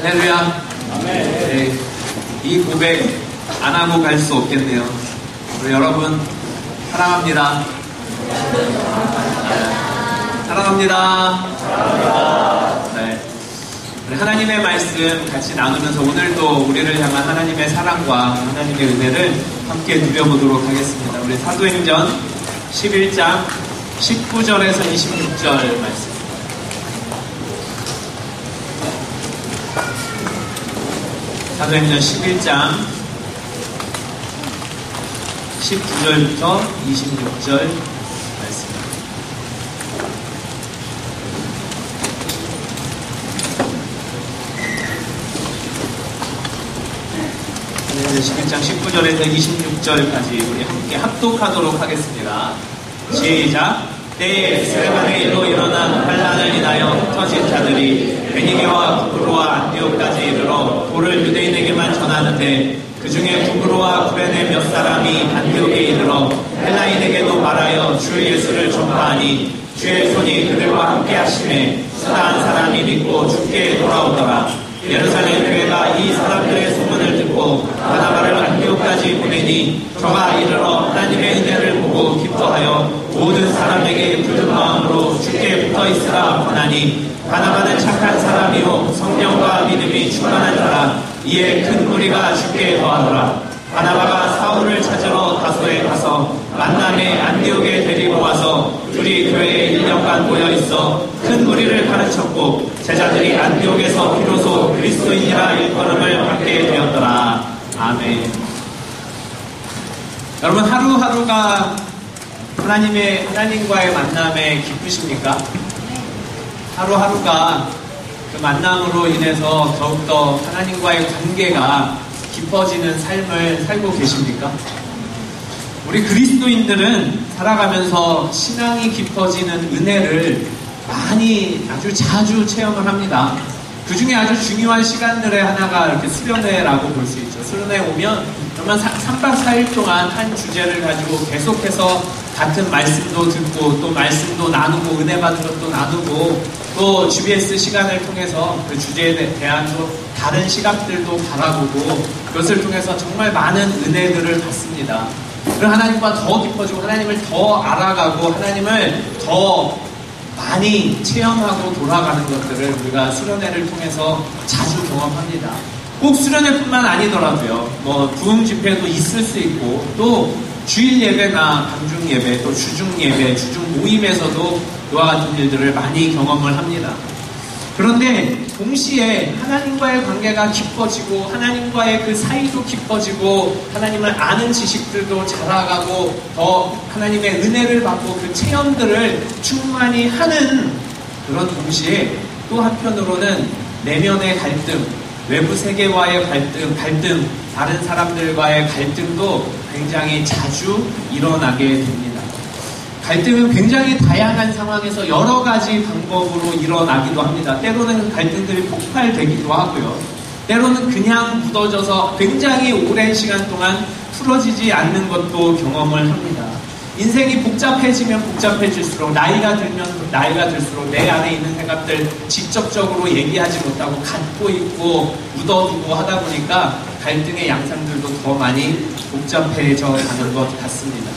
할렐루야. 네, 이 고백 안 하고 갈 수 없겠네요. 우리 여러분 사랑합니다. 사랑합니다. 네, 우리 하나님의 말씀 같이 나누면서 오늘도 우리를 향한 하나님의 사랑과 하나님의 은혜를 함께 누려보도록 하겠습니다. 우리 사도행전 11장 19절에서 26절 말씀. 사도행전 11장 19절부터 26절 말씀. 사도행전 11장 19절에서 26절까지 우리 함께 합독하도록 하겠습니다. 시작. 때에 스데반의 일로 일어난 환란을 인하여 흩어진 자들이 베니게와 구브로와 안디옥까지 이르러 도를 유대인에게만 전하는데 그 중에 구브로와 구레네 몇 사람이 안디옥에 이르러 헬라인에게도 말하여 주 예수를 전파하니 주의 손이 그들과 함께 하심에 수다한 사람이 믿고 주께 돌아오더라. 예루살렘 교회가 이 사람들의 소문을 듣고 바나바를 안디옥까지 보내니 저가 이르러 하나님의 은혜를 보고 기뻐하여 모든 사람에게 굳은 마음으로 주께 붙어있으라 권하니 바나바는 착한 사람이요 성령과 믿음이 충만한 자라. 이에 큰 무리가 주께 더하더라. 바나바가 사울을 찾으러 다소에 가서 만남에 안디옥에 데리고 와서 둘이 교회에 1년간 모여있어 큰 무리를 가르쳤고 제자들이 안디옥에서 비로소 그리스도인이라 일컬음을 받게 되었더라. 아멘. 여러분 하루하루가 하나님과의 만남에 기쁘십니까? 하루하루가 그 만남으로 인해서 더욱더 하나님과의 관계가 깊어지는 삶을 살고 계십니까? 우리 그리스도인들은 살아가면서 신앙이 깊어지는 은혜를 많이 아주 자주 체험을 합니다. 그 중에 아주 중요한 시간들의 하나가 이렇게 수련회라고 볼 수 있죠. 수련회 오면 정말 3박 4일 동안 한 주제를 가지고 계속해서 같은 말씀도 듣고 또 말씀도 나누고 은혜 받은 것도 나누고 또 GBS 시간을 통해서 그 주제에 대한 또 다른 시각들도 바라보고 그것을 통해서 정말 많은 은혜들을 받습니다. 그리고 하나님과 더 깊어지고 하나님을 더 알아가고 하나님을 더 많이 체험하고 돌아가는 것들을 우리가 수련회를 통해서 자주 경험합니다. 꼭 수련회뿐만 아니더라도요. 부흥 집회도 있을 수 있고 또 주일 예배나 방중 예배 또 주중 예배, 주중 모임에서도 그와 같은 일들을 많이 경험을 합니다. 그런데 동시에 하나님과의 관계가 깊어지고 하나님과의 그 사이도 깊어지고 하나님을 아는 지식들도 자라가고 더 하나님의 은혜를 받고 그 체험들을 충만히 하는 그런 동시에 또 한편으로는 내면의 갈등, 외부 세계와의 갈등, 다른 사람들과의 갈등도 굉장히 자주 일어나게 됩니다. 갈등은 굉장히 다양한 상황에서 여러 가지 방법으로 일어나기도 합니다. 때로는 갈등들이 폭발되기도 하고요. 때로는 그냥 묻어져서 굉장히 오랜 시간 동안 풀어지지 않는 것도 경험을 합니다. 인생이 복잡해지면 복잡해질수록 나이가 들수록 내 안에 있는 생각들 직접적으로 얘기하지 못하고 갖고 있고 묻어두고 하다 보니까 갈등의 양상들도 더 많이 복잡해져 가는 것 같습니다.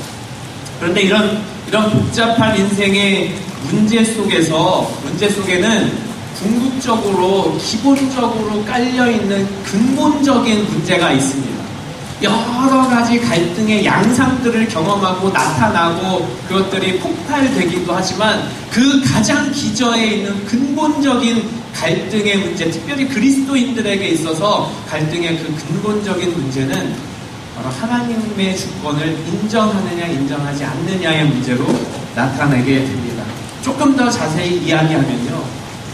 그런데 이런 복잡한 인생의 문제 속에는 궁극적으로 기본적으로 깔려있는 근본적인 문제가 있습니다. 여러 가지 갈등의 양상들을 경험하고 나타나고 그것들이 폭발되기도 하지만 그 가장 기저에 있는 근본적인 갈등의 문제, 특별히 그리스도인들에게 있어서 갈등의 그 근본적인 문제는 바로 하나님의 주권을 인정하느냐 인정하지 않느냐의 문제로 나타나게 됩니다. 조금 더 자세히 이야기하면요.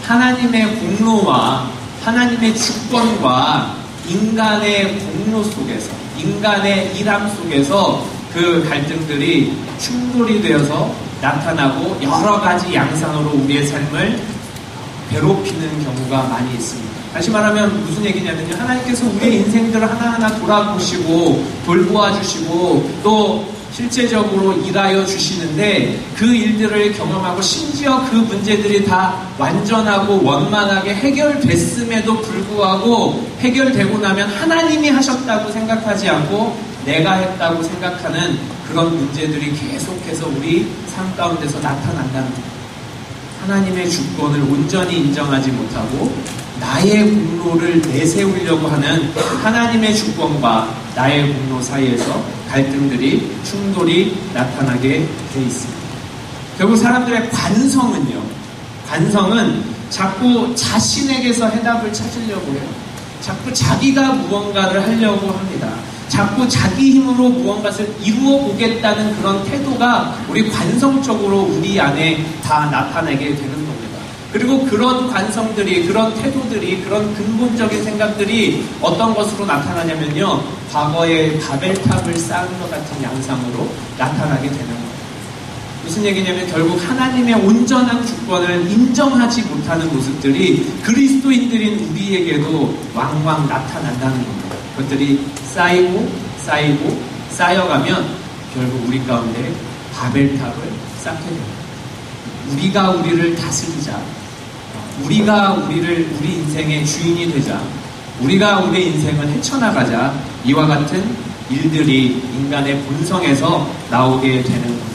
하나님의 공로와 하나님의 주권과 인간의 공로 속에서 인간의 일함 속에서 그 갈등들이 충돌이 되어서 나타나고 여러 가지 양상으로 우리의 삶을 괴롭히는 경우가 많이 있습니다. 다시 말하면 무슨 얘기냐면요. 하나님께서 우리의 인생들을 하나하나 돌아보시고 돌보아 주시고 또 실제적으로 일하여 주시는데 그 일들을 경험하고 심지어 그 문제들이 다 완전하고 원만하게 해결됐음에도 불구하고 해결되고 나면 하나님이 하셨다고 생각하지 않고 내가 했다고 생각하는 그런 문제들이 계속해서 우리 삶 가운데서 나타난다는 거예요. 하나님의 주권을 온전히 인정하지 못하고 나의 공로를 내세우려고 하는 하나님의 주권과 나의 공로 사이에서 갈등들이, 충돌이 나타나게 돼 있습니다. 결국 사람들의 관성은요, 관성은 자꾸 자신에게서 해답을 찾으려고 해요. 자꾸 자기가 무언가를 하려고 합니다. 자꾸 자기 힘으로 무언가를 이루어 보겠다는 그런 태도가 우리 관성적으로 우리 안에 다 나타나게 되는 겁니다. 그리고 그런 관성들이, 그런 태도들이, 그런 근본적인 생각들이 어떤 것으로 나타나냐면요, 과거에 바벨탑을 쌓은 것 같은 양상으로 나타나게 되는 거예요. 무슨 얘기냐면 결국 하나님의 온전한 주권을 인정하지 못하는 모습들이 그리스도인들인 우리에게도 왕왕 나타난다는 겁니다. 그것들이 쌓이고 쌓여가면 결국 우리 가운데 바벨탑을 쌓게 됩니다. 우리가 우리를 다스리자, 우리가 우리 인생의 주인이 되자, 우리가 우리의 인생을 헤쳐나가자, 이와 같은 일들이 인간의 본성에서 나오게 되는 겁니다.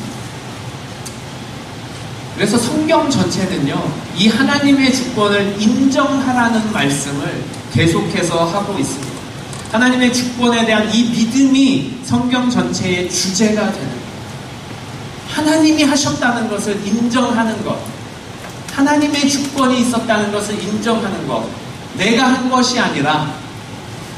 그래서 성경 전체는요, 이 하나님의 주권을 인정하라는 말씀을 계속해서 하고 있습니다. 하나님의 주권에 대한 이 믿음이 성경 전체의 주제가 되는 거예요. 하나님이 하셨다는 것을 인정하는 것, 하나님의 주권이 있었다는 것을 인정하는 것, 내가 한 것이 아니라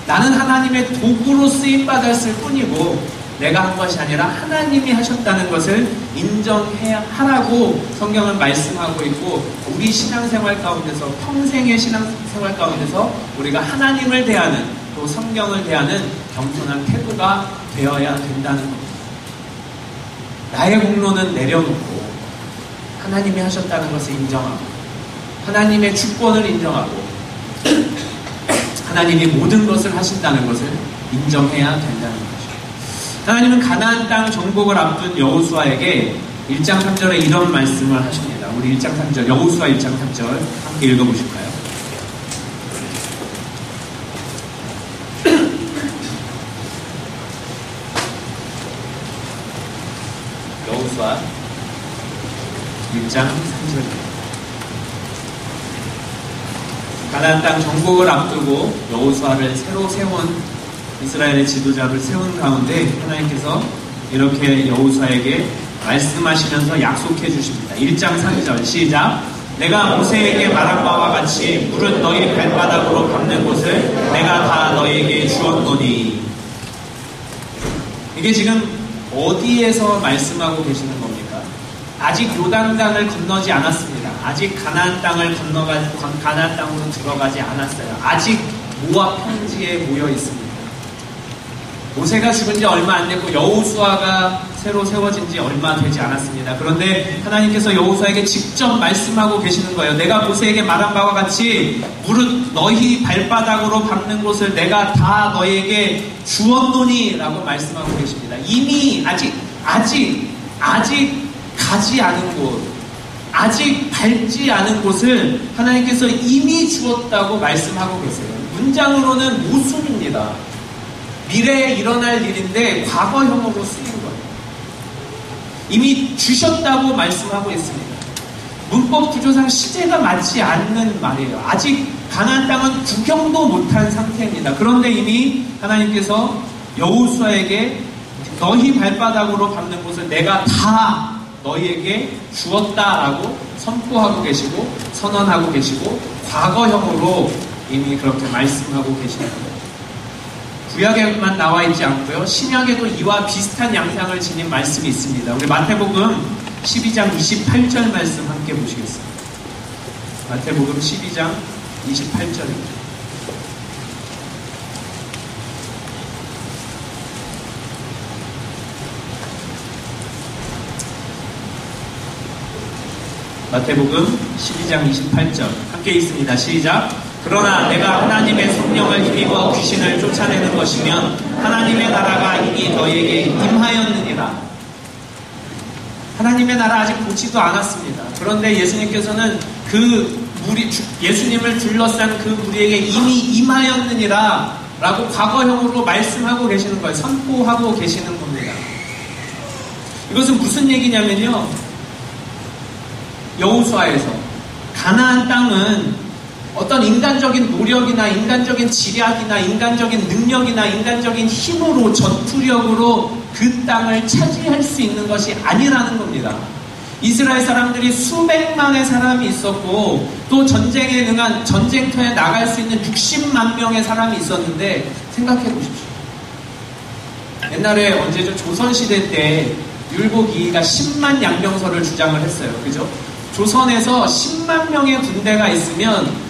나는 하나님의 도구로 쓰임받았을 뿐이고 내가 한 것이 아니라 하나님이 하셨다는 것을 인정해야 하라고 성경은 말씀하고 있고, 우리 신앙생활 가운데서, 평생의 신앙생활 가운데서 우리가 하나님을 대하는, 또 성경을 대하는 겸손한 태도가 되어야 된다는 겁니다. 나의 공로는 내려놓고 하나님이 하셨다는 것을 인정하고 하나님의 주권을 인정하고 하나님이 모든 것을 하신다는 것을 인정해야 된다는 거죠. 하나님은 가나안 땅 정복을 앞둔 여호수아에게 1장 3절에 이런 말씀을 하십니다. 우리 1장 3절, 여호수아 1장 3절 함께 읽어보실까요? 여호수아 1장 3절입니다. 가나안 땅 정복을 앞두고 여호수아를 새로 세운, 이스라엘의 지도자를 세운 가운데 하나님께서 이렇게 여호수아에게 말씀하시면서 약속해 주십니다. 1장 3절 시작. 내가 모세에게 말한 바와 같이 무릇 너희 발바닥으로 밟는 곳을 내가 다 너희에게 주었노니. 이게 지금 어디에서 말씀하고 계시는 겁니까? 아직 요단강을 건너지 않았습니다. 아직 가나안 땅을 가나안 땅으로 들어가지 않았어요. 아직 모압 평지에 모여 있습니다. 모세가 죽은 지 얼마 안 됐고 여호수아가 새로 세워진 지 얼마 되지 않았습니다. 그런데 하나님께서 여호수아에게 직접 말씀하고 계시는 거예요. 내가 모세에게 말한 바와 같이 무릇 너희 발바닥으로 밟는 곳을 내가 다 너희에게 주었노니 라고 말씀하고 계십니다. 이미 아직 가지 않은 곳, 아직 밟지 않은 곳을 하나님께서 이미 주었다고 말씀하고 계세요. 문장으로는 모순입니다. 미래에 일어날 일인데 과거형으로 쓰인 거예요. 이미 주셨다고 말씀하고 있습니다. 문법 구조상 시제가 맞지 않는 말이에요. 아직 가나안 땅은 구경도 못한 상태입니다. 그런데 이미 하나님께서 여호수아에게 너희 발바닥으로 밟는 곳을 내가 다 너희에게 주었다라고 선포하고 계시고 선언하고 계시고 과거형으로 이미 그렇게 말씀하고 계시는 거예요. 구약에만 나와 있지 않고요. 신약에도 이와 비슷한 양상을 지닌 말씀이 있습니다. 우리 마태복음 12장 28절 말씀 함께 보시겠습니다. 마태복음 12장 28절입니다. 마태복음 12장 28절 함께 읽습니다. 시작. 그러나 내가 하나님의 성령을 힘입어 귀신을 쫓아내는 것이면 하나님의 나라가 이미 너희에게 임하였느니라. 하나님의 나라 아직 보지도 않았습니다. 그런데 예수님께서는 예수님을 둘러싼 그 무리에게 이미 임하였느니라 라고 과거형으로 말씀하고 계시는 거예요. 선포하고 계시는 겁니다. 이것은 무슨 얘기냐면요, 여호수아에서 가나안 땅은 어떤 인간적인 노력이나 인간적인 지략이나 인간적인 능력이나 인간적인 힘으로, 전투력으로 그 땅을 차지할 수 있는 것이 아니라는 겁니다. 이스라엘 사람들이 수백만의 사람이 있었고, 또 전쟁에 능한, 전쟁터에 나갈 수 있는 60만 명의 사람이 있었는데, 생각해 보십시오. 옛날에 언제죠? 조선시대 때 율곡이가 10만 양병설을 주장을 했어요. 그죠? 조선에서 10만 명의 군대가 있으면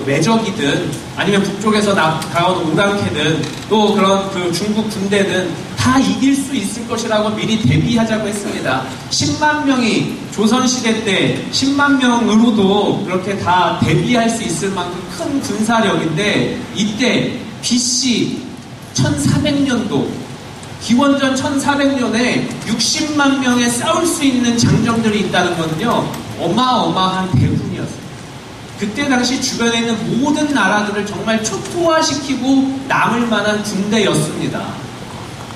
외적이든 아니면 북쪽에서 다가온 오랑캐든 또 그런 중국 군대든 다 이길 수 있을 것이라고 미리 대비하자고 했습니다. 10만 명이 조선시대 때 10만 명으로도 그렇게 다 대비할 수 있을 만큼 큰 군사력인데, 이때 BC 1400년도 기원전 1400년에 60만 명의 싸울 수 있는 장정들이 있다는 것은요, 어마어마한 대군이었어요. 그때 당시 주변에 있는 모든 나라들을 정말 초토화시키고 남을 만한 군대였습니다.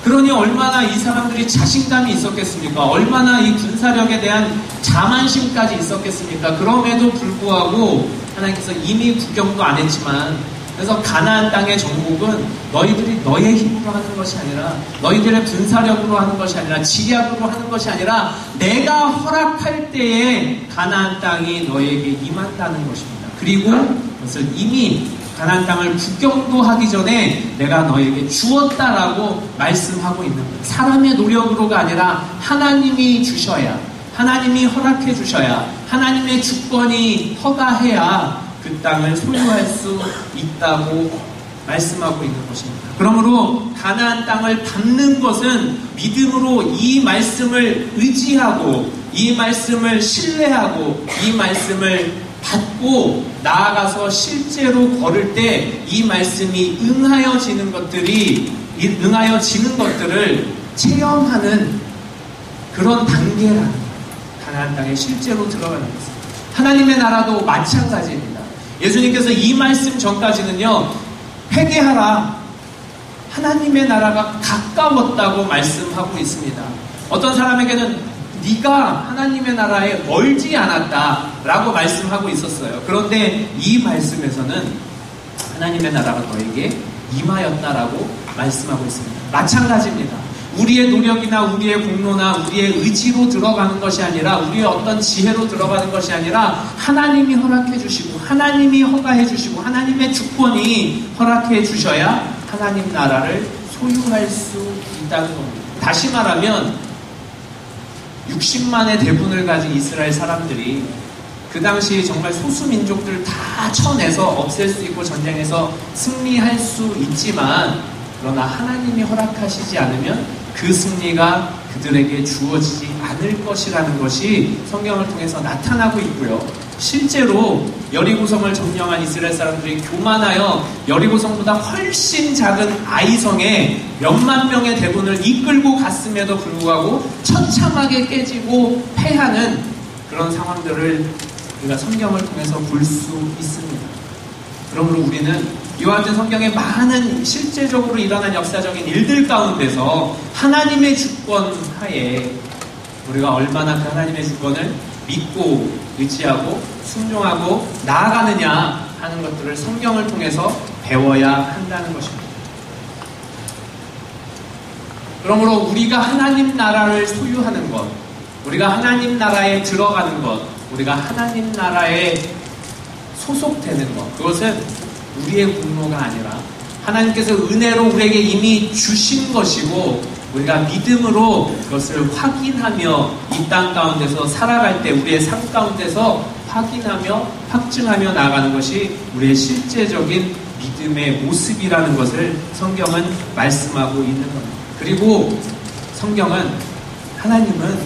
그러니 얼마나 이 사람들이 자신감이 있었겠습니까? 얼마나 이 군사력에 대한 자만심까지 있었겠습니까? 그럼에도 불구하고 하나님께서 이미 구경도 안 했지만, 그래서 가나안 땅의 정복은 너희들이 너의 힘으로 하는 것이 아니라, 너희들의 군사력으로 하는 것이 아니라, 지략으로 하는 것이 아니라, 내가 허락할 때에 가나안 땅이 너에게 임한다는 것입니다. 그리고 그것을 이미 가나안 땅을 구경도 하기 전에 내가 너에게 주었다라고 말씀하고 있는 거예요. 사람의 노력으로가 아니라 하나님이 주셔야, 하나님이 허락해 주셔야, 하나님의 주권이 허가해야 그 땅을 소유할 수 있다고 말씀하고 있는 것입니다. 그러므로 가나안 땅을 밟는 것은 믿음으로 이 말씀을 의지하고, 이 말씀을 신뢰하고, 이 말씀을 받고 나아가서 실제로 걸을 때 이 말씀이 응하여지는 것들을 체험하는 그런 단계라는, 가나안 땅에 실제로 들어가는 것입니다. 하나님의 나라도 마찬가지입니다. 예수님께서 이 말씀 전까지는요, 회개하라, 하나님의 나라가 가까웠다고 말씀하고 있습니다. 어떤 사람에게는 네가 하나님의 나라에 멀지 않았다라고 말씀하고 있었어요. 그런데 이 말씀에서는 하나님의 나라가 너에게 임하였다라고 말씀하고 있습니다. 마찬가지입니다. 우리의 노력이나 우리의 공로나 우리의 의지로 들어가는 것이 아니라, 우리의 어떤 지혜로 들어가는 것이 아니라, 하나님이 허락해 주시고, 하나님이 허가해 주시고, 하나님의 주권이 허락해 주셔야 하나님 나라를 소유할 수 있다는 겁니다. 다시 말하면 60만의 대군을 가진 이스라엘 사람들이 그 당시 정말 소수민족들을 다 쳐내서 없앨 수 있고 전쟁에서 승리할 수 있지만, 그러나 하나님이 허락하시지 않으면 그 승리가 그들에게 주어지지 않을 것이라는 것이 성경을 통해서 나타나고 있고요. 실제로 여리고성을 점령한 이스라엘 사람들이 교만하여 여리고성보다 훨씬 작은 아이성에 몇만 명의 대군을 이끌고 갔음에도 불구하고 처참하게 깨지고 패하는 그런 상황들을 우리가 성경을 통해서 볼 수 있습니다. 그러므로 우리는 이와 같은 성경의 많은 실제적으로 일어난 역사적인 일들 가운데서 하나님의 주권 하에 우리가 얼마나 그 하나님의 주권을 믿고 의지하고 순종하고 나아가느냐 하는 것들을 성경을 통해서 배워야 한다는 것입니다. 그러므로 우리가 하나님 나라를 소유하는 것, 우리가 하나님 나라에 들어가는 것, 우리가 하나님 나라에 소속되는 것, 그것은 우리의 공로가 아니라 하나님께서 은혜로 우리에게 이미 주신 것이고, 우리가 믿음으로 그것을 확인하며 이 땅 가운데서 살아갈 때 우리의 삶 가운데서 확인하며 확증하며 나아가는 것이 우리의 실제적인 믿음의 모습이라는 것을 성경은 말씀하고 있는 겁니다. 그리고 성경은, 하나님은,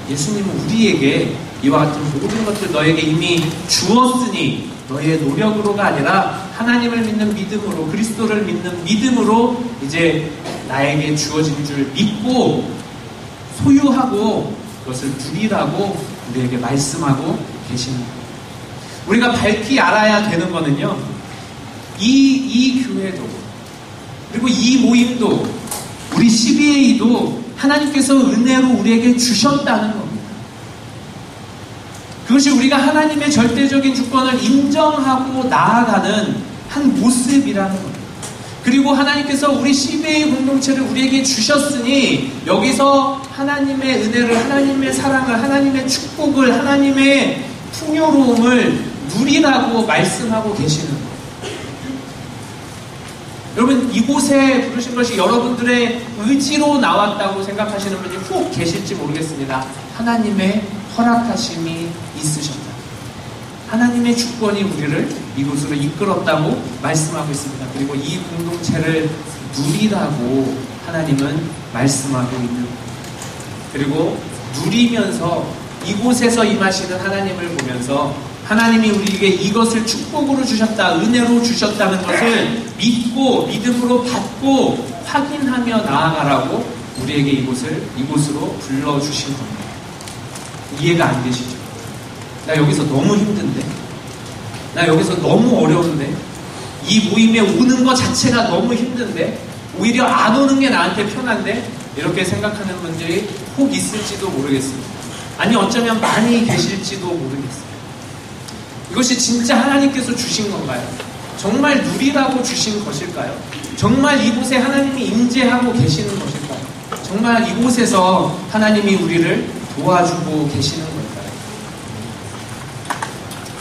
예수님은 우리에게 이와 같은 모든 것들 너에게 이미 주었으니 너의 노력으로가 아니라 하나님을 믿는 믿음으로, 그리스도를 믿는 믿음으로 이제 나에게 주어진 줄 믿고 소유하고 그것을 누리라고 우리에게 말씀하고 계십니다. 우리가 밝히 알아야 되는 거는요, 이 교회도, 그리고 이 모임도, 우리 CBA도 하나님께서 은혜로 우리에게 주셨다는 겁니다. 그것이 우리가 하나님의 절대적인 주권을 인정하고 나아가는 한 모습이라는 겁니다. 그리고 하나님께서 우리 CBA 공동체를 우리에게 주셨으니 여기서 하나님의 은혜를, 하나님의 사랑을, 하나님의 축복을, 하나님의 풍요로움을 누리라고 말씀하고 계시는 거예요. 여러분, 이곳에 부르신 것이 여러분들의 의지로 나왔다고 생각하시는 분이 혹 계실지 모르겠습니다. 하나님의 허락하심이 있으셨다. 하나님의 주권이 우리를 이곳으로 이끌었다고 말씀하고 있습니다. 그리고 이 공동체를 누리라고 하나님은 말씀하고 있는 거예요. 그리고 누리면서 이곳에서 임하시는 하나님을 보면서 하나님이 우리에게 이것을 축복으로 주셨다, 은혜로 주셨다는 것을 믿고 믿음으로 받고 확인하며 나아가라고 우리에게 이곳으로 불러주신 겁니다. 이해가 안 되시죠? 나 여기서 너무 힘든데, 나 여기서 너무 어려운데, 이 모임에 오는 것 자체가 너무 힘든데, 오히려 안 오는 게 나한테 편한데, 이렇게 생각하는 분들이 혹 있을지도 모르겠습니다. 아니, 어쩌면 많이 계실지도 모르겠습니다. 이것이 진짜 하나님께서 주신 건가요? 정말 누리라고 주신 것일까요? 정말 이곳에 하나님이 임재하고 계시는 것일까요? 정말 이곳에서 하나님이 우리를 도와주고 계시는 걸까요?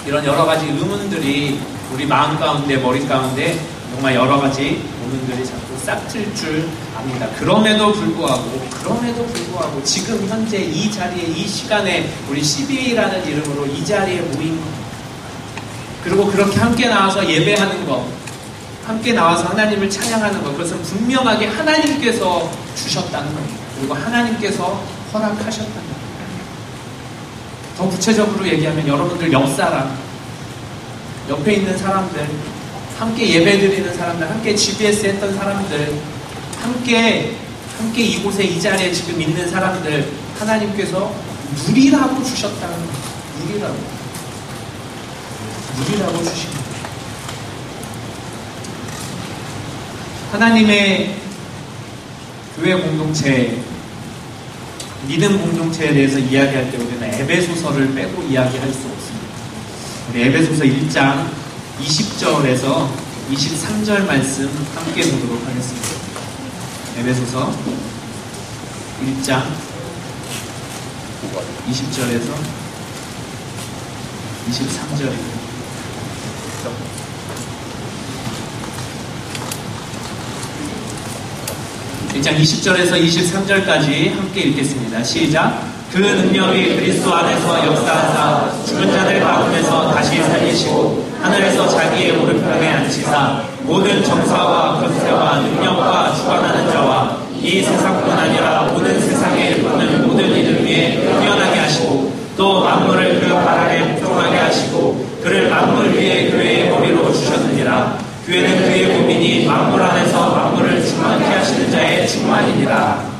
이런 여러 가지 의문들이 우리 마음 가운데, 머리 가운데 정말 여러 가지 의문들이 자꾸 싹틀 줄 압니다. 그럼에도 불구하고 지금 현재 이 자리에, 이 시간에 우리 CBA라는 이름으로 이 자리에 모인 것, 그리고 그렇게 함께 나와서 예배하는 것, 함께 나와서 하나님을 찬양하는 것, 그것은 분명하게 하나님께서 주셨다는 겁니다. 그리고 하나님께서 허락하셨다는 겁니다. 더 구체적으로 얘기하면 여러분들 옆사람, 옆에 있는 사람들, 함께 예배드리는 사람들, 함께 GBS 했던 사람들, 함께 이곳에 이 자리에 지금 있는 사람들, 하나님께서 누리라고 주셨다는 겁니다. 누리라고 주신 겁니다. 하나님의 교회 공동체, 믿음 공동체에 대해서 이야기할 때 우리는 에베소서를 빼고 이야기할 수 없습니다. 우리 에베소서 1장 20절에서 23절 말씀 함께 보도록 하겠습니다. 에베소서 1장 20절에서 23절입니다. 1장 20절에서 23절까지 함께 읽겠습니다. 시작. 그 능력이 그리스도 안에서 역사하사 죽은 자들 가운데서 다시 살리시고 하늘에서 자기의 오른편에 앉히사 모든 정사와 권세와 능력과 주관하는 자와 이 세상뿐 아니라 모든 세상에 있는 모든 이들 위에 뛰어나게 하시고 또 만물을 그 발 아래 복종하게 하시고 그를 만물 위에 교회의 머리로 주셨느니라. 교회는 그의 몸이니 만물 안에서 만물을 충만케 하시는 자의 충만이니라.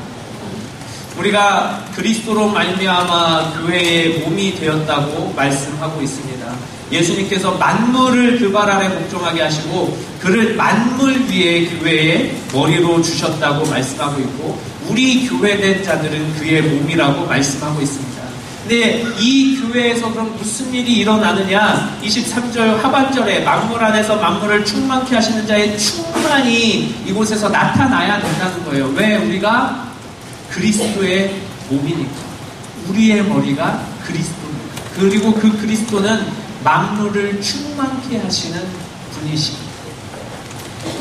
우리가 그리스도로 말미암아 교회의 몸이 되었다고 말씀하고 있습니다. 예수님께서 만물을 그 발 아래 복종하게 하시고 그를 만물 위에 교회의 머리로 주셨다고 말씀하고 있고 우리 교회된 자들은 그의 몸이라고 말씀하고 있습니다. 근데 이 교회에서 그럼 무슨 일이 일어나느냐? 23절 하반절에 만물 안에서 만물을 충만케 하시는 자의 충만이 이곳에서 나타나야 된다는 거예요. 왜? 우리가 그리스도의 몸이니까. 우리의 머리가 그리스도니까. 그리고 그 그리스도는 만물을 충만케 하시는 분이십니다.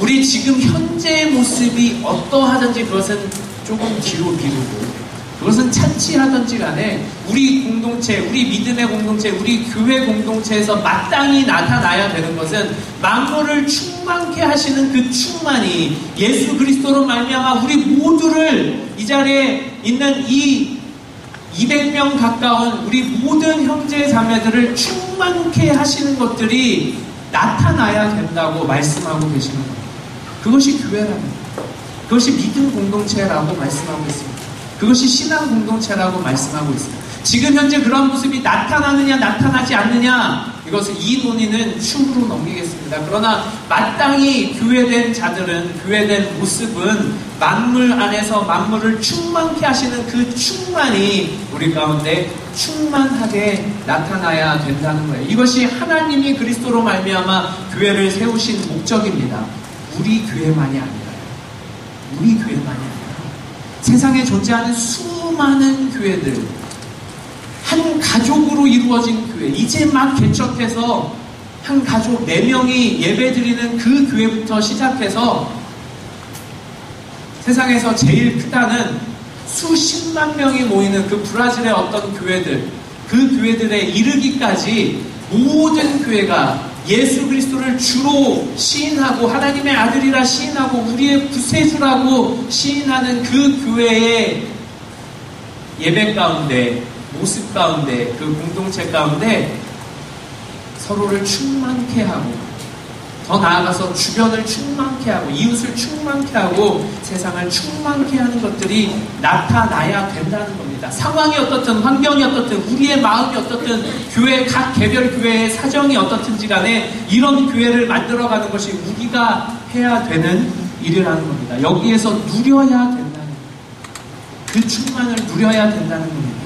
우리 지금 현재의 모습이 어떠하든지 그것은 조금 뒤로 미루고 그것은 차치하든지 간에 우리 공동체, 우리 믿음의 공동체, 우리 교회 공동체에서 마땅히 나타나야 되는 것은 만물을 충만케 하시는 그 충만이 예수 그리스도로 말미암아 우리 모두를 이 자리에 있는 이 200명 가까운 우리 모든 형제 자매들을 충만케 하시는 것들이 나타나야 된다고 말씀하고 계시는 겁니다. 그것이 교회라는 거예요. 그것이 믿음 공동체라고 말씀하고 있습니다. 그것이 신앙 공동체라고 말씀하고 있습니다. 지금 현재 그런 모습이 나타나느냐 나타나지 않느냐, 이것은 이 논의는 춤으로 넘기겠습니다. 그러나 마땅히 교회된 자들은, 교회된 모습은 만물 안에서 만물을 충만케 하시는 그 충만이 우리 가운데 충만하게 나타나야 된다는 거예요. 이것이 하나님이 그리스도로 말미암아 교회를 세우신 목적입니다. 우리 교회만이 아니라요. 우리 교회만이 아니라 세상에 존재하는 수많은 교회들, 한 가족으로 이루어진 교회, 이제 막 개척해서 한 가족 4명이 예배드리는 그 교회부터 시작해서 세상에서 제일 크다는 수십만 명이 모이는 그 브라질의 어떤 교회들, 그 교회들에 이르기까지 모든 교회가 예수 그리스도를 주로 시인하고 하나님의 아들이라 시인하고 우리의 구세주라고 시인하는 그 교회의 예배 가운데, 모습 가운데, 그 공동체 가운데 서로를 충만케 하고, 더 나아가서 주변을 충만케 하고, 이웃을 충만케 하고, 세상을 충만케 하는 것들이 나타나야 된다는 겁니다. 상황이 어떻든, 환경이 어떻든, 우리의 마음이 어떻든, 교회, 각 개별 교회의 사정이 어떻든지 간에 이런 교회를 만들어가는 것이 우리가 해야 되는 일이라는 겁니다. 여기에서 누려야 된다는 겁니다. 그 충만을 누려야 된다는 겁니다.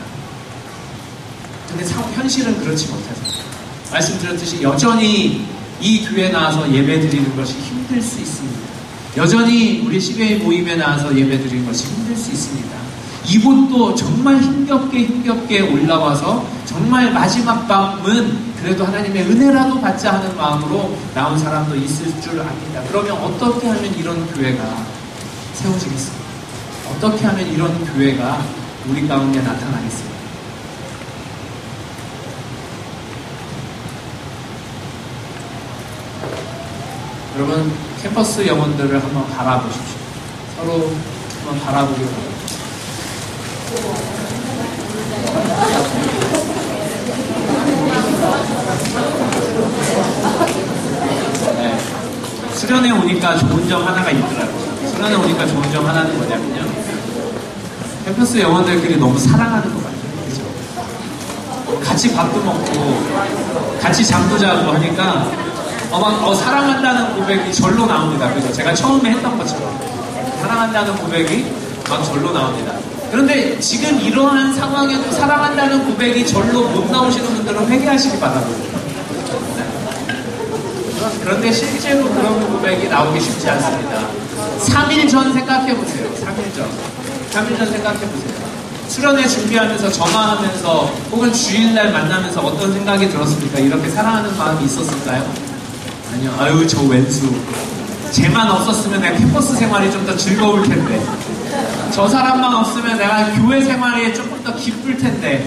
근데 현실은 그렇지 못하죠. 말씀드렸듯이 여전히 이 교회에 나와서 예배드리는 것이 힘들 수 있습니다. 여전히 우리 시베이 모임에 나와서 예배드리는 것이 힘들 수 있습니다. 이곳도 정말 힘겹게 올라와서 정말 마지막 밤은 그래도 하나님의 은혜라도 받자 하는 마음으로 나온 사람도 있을 줄 압니다. 그러면 어떻게 하면 이런 교회가 세워지겠습니까? 어떻게 하면 이런 교회가 우리 가운데 나타나겠습니까? 여러분, 캠퍼스 영혼들을 한번 바라보십시오. 서로 한번 바라보기 바랍니다. 네. 수련회 오니까 좋은 점 하나가 있더라고요. 수련회 오니까 좋은 점 하나는 뭐냐면요, 캠퍼스 영혼들끼리 너무 사랑하는 것 같아요. 그죠? 같이 밥도 먹고 같이 잠도 자고 하니까 사랑한다는 고백이 절로 나옵니다. 그죠? 제가 처음에 했던 것처럼 사랑한다는 고백이 막 절로 나옵니다. 그런데 지금 이러한 상황에도 사랑한다는 고백이 절로 못 나오시는 분들은 회개하시기 바랍니다. 그런데 실제로 그런 고백이 나오기 쉽지 않습니다. 3일 전 생각해보세요. 3일 전 생각해보세요. 수련회 준비하면서, 정화하면서, 혹은 주일날 만나면서 어떤 생각이 들었습니까? 이렇게 사랑하는 마음이 있었을까요? 아니요. 아유, 저 왼수. 쟤만 없었으면 내가 캠퍼스 생활이 좀 더 즐거울 텐데, 저 사람만 없으면 내가 교회 생활이 조금 더 기쁠 텐데,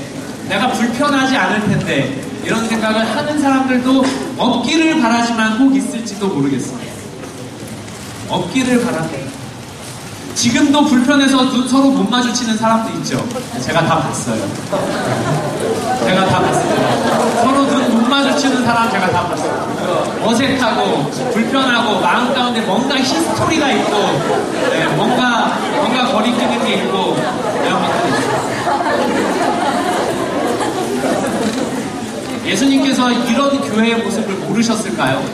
내가 불편하지 않을 텐데, 이런 생각을 하는 사람들도 없기를 바라지만 꼭 있을지도 모르겠어요. 없기를 바랍니다. 지금도 불편해서 서로 못 마주치는 사람도 있죠. 제가 다 봤어요. 서로 눈 못 마주치는 사람 제가 다 봤어요. 어색하고 불편하고 마음 가운데 뭔가 히스토리가 있고, 네, 뭔가 거리끼는 게 있고, 이런 것들이 있어요. 예수님께서 이런 교회의 모습을 모르셨을까요?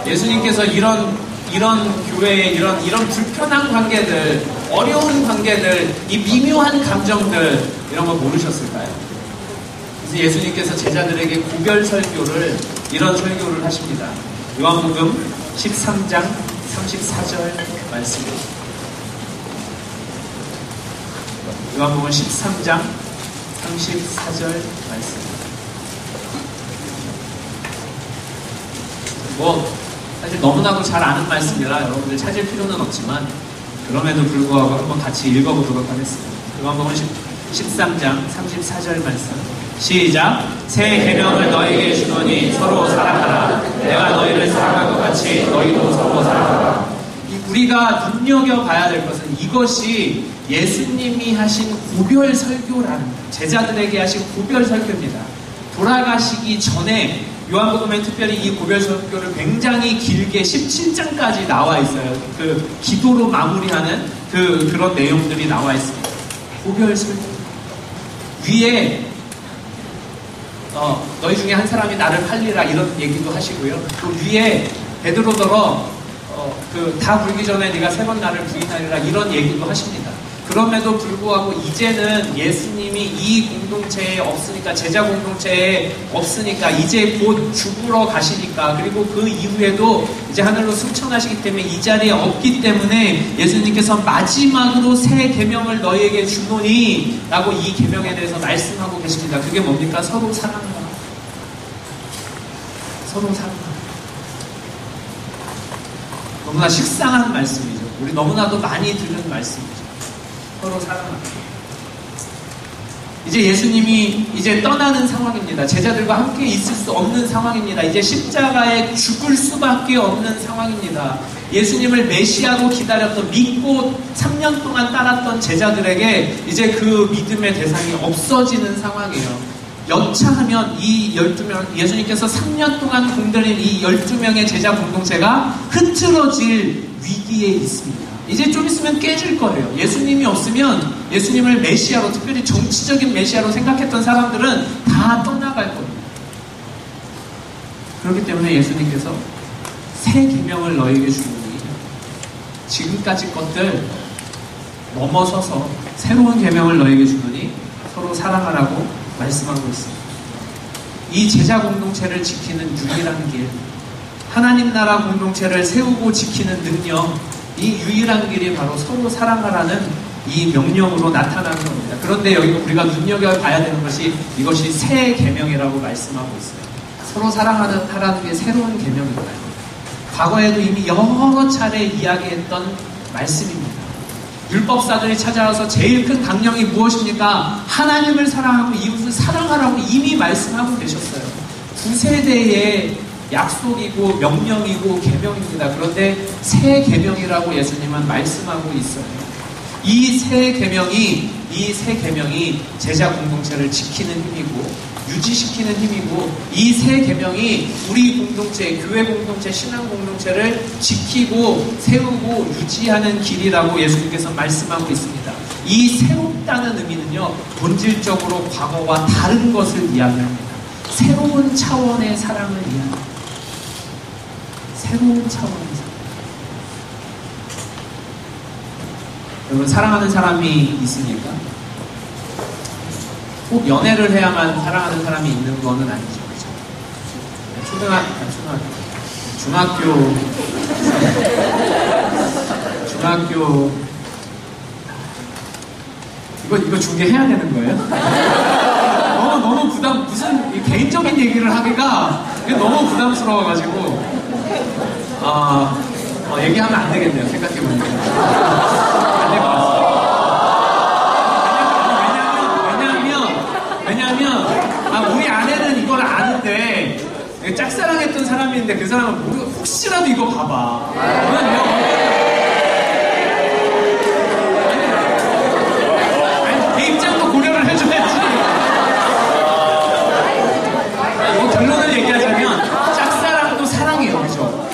예수님께서 이런 교회의 이런 불편한 관계들, 어려운 관계들, 이 미묘한 감정들, 이런 거 모르셨을까요? 그래서 예수님께서 제자들에게 고별 설교를, 이런 설교를 하십니다. 요한복음 13장 34절 말씀입니다. 요한복음 13장 34절 말씀입니다. 사실 너무나도 잘 아는 말씀이라 여러분들 찾을 필요는 없지만, 그럼에도 불구하고 한번 같이 읽어보도록 하겠습니다. 요한복음 13장 34절 말씀. 시작. 새 계명을 너에게 주노니 서로 사랑하라. 내가 너희를 사랑한 것 같이 너희도 서로 사랑하라. 우리가 눈여겨봐야 될 것은 이것이 예수님이 하신 고별 설교라는 거예요. 제자들에게 하신 고별 설교입니다. 돌아가시기 전에 요한복음에 특별히 이 고별 설교를 굉장히 길게 17장까지 나와 있어요. 그 기도로 마무리하는 그런 내용들이 나와 있습니다. 도별 설교. 위에 너희 중에 한 사람이 나를 팔리라 이런 얘기도 하시고요. 또 위에 베드로더러 다 불기 전에 네가 3번 나를 부인하리라 이런 얘기도 하십니다. 그럼에도 불구하고 이제는 예수님이 이 공동체에 없으니까, 제자 공동체에 없으니까, 이제 곧 죽으러 가시니까, 그리고 그 이후에도 이제 하늘로 승천하시기 때문에 이 자리에 없기 때문에 예수님께서 마지막으로 새 계명을 너희에게 주노니 라고 이 계명에 대해서 말씀하고 계십니다. 그게 뭡니까? 서로 사랑하라. 서로 사랑하라. 너무나 식상한 말씀이죠. 우리 너무나도 많이 들은 말씀이죠. 서로 사랑하라. 이제 예수님이 이제 떠나는 상황입니다. 제자들과 함께 있을 수 없는 상황입니다. 이제 십자가에 죽을 수밖에 없는 상황입니다. 예수님을 메시아로 기다렸던, 믿고 3년 동안 따랐던 제자들에게 이제 그 믿음의 대상이 없어지는 상황이에요. 여차하면 이 12명, 예수님께서 3년 동안 공들인 이 12명의 제자 공동체가 흐트러질 위기에 있습니다. 이제 좀 있으면 깨질 거예요. 예수님이 없으면 예수님을 메시아로, 특별히 정치적인 메시아로 생각했던 사람들은 다 떠나갈 겁니다. 그렇기 때문에 예수님께서 새 계명을 너희에게 주노니, 지금까지 것들 넘어서서 새로운 계명을 너희에게 주노니 서로 사랑하라고 말씀하고 있습니다. 이 제자 공동체를 지키는 유일한 길, 하나님 나라 공동체를 세우고 지키는 능력, 이 유일한 길이 바로 서로 사랑하라는 이 명령으로 나타나는 겁니다. 그런데 여기 우리가 눈여겨봐야 되는 것이, 이것이 새 계명이라고 말씀하고 있어요. 서로 사랑하라는 게 새로운 계명입니다. 과거에도 이미 여러 차례 이야기했던 말씀입니다. 율법사들이 찾아와서 제일 큰 강령이 무엇입니까? 하나님을 사랑하고 이웃을 사랑하라고 이미 말씀하고 계셨어요. 구세대의 약속이고 명령이고 계명입니다. 그런데 새 계명이라고 예수님은 말씀하고 있어요. 이 새 계명이 제자 공동체를 지키는 힘이고 유지시키는 힘이고, 이 새 계명이 우리 공동체, 교회 공동체, 신앙 공동체를 지키고 세우고 유지하는 길이라고 예수님께서 말씀하고 있습니다. 이 새롭다는 의미는요, 본질적으로 과거와 다른 것을 이야기합니다. 새로운 차원의 사랑을 이야기합니다. 새로운 차원의 사랑. 여러분, 사랑하는 사람이 있습니까? 꼭 연애를 해야만 사랑하는 사람이 있는 거는 아니죠. 그렇죠? 중학교 이거 중계해야 되는 거예요? 너무 무슨 개인적인 얘기를 하기가 너무 부담스러워가지고 얘기하면 안 되겠네요. 생각해보니까 안 될 것 같습니다. 왜냐면 우리 아내는 이걸 아는데, 짝사랑했던 사람인데 그 사람은 혹시라도 이거 봐봐. 내 입장도 고려를 해줘야지. 결론을 얘기하자면 짝사랑도 사랑이에요. 그죠?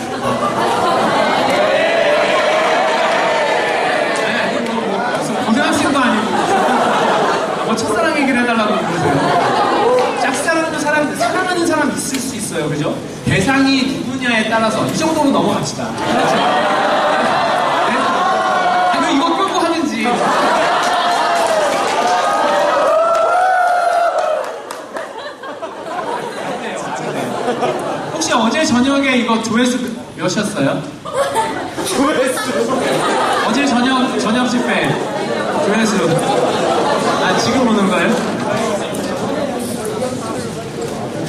고등학생도 아니고 첫사랑 얘기를 해달라고 그러세요. 짝사랑도 사랑하는 사람 있을 수 있어요. 그죠? 대상이 누구냐에 따라서 이 정도로 넘어갑시다. 그렇죠? 네? 이거 끌고 하는지. 혹시 어제 저녁에 이거 조회수 몇이었어요? 조회수? 어제 저녁 집회 조회수. 지금 오는 거예요?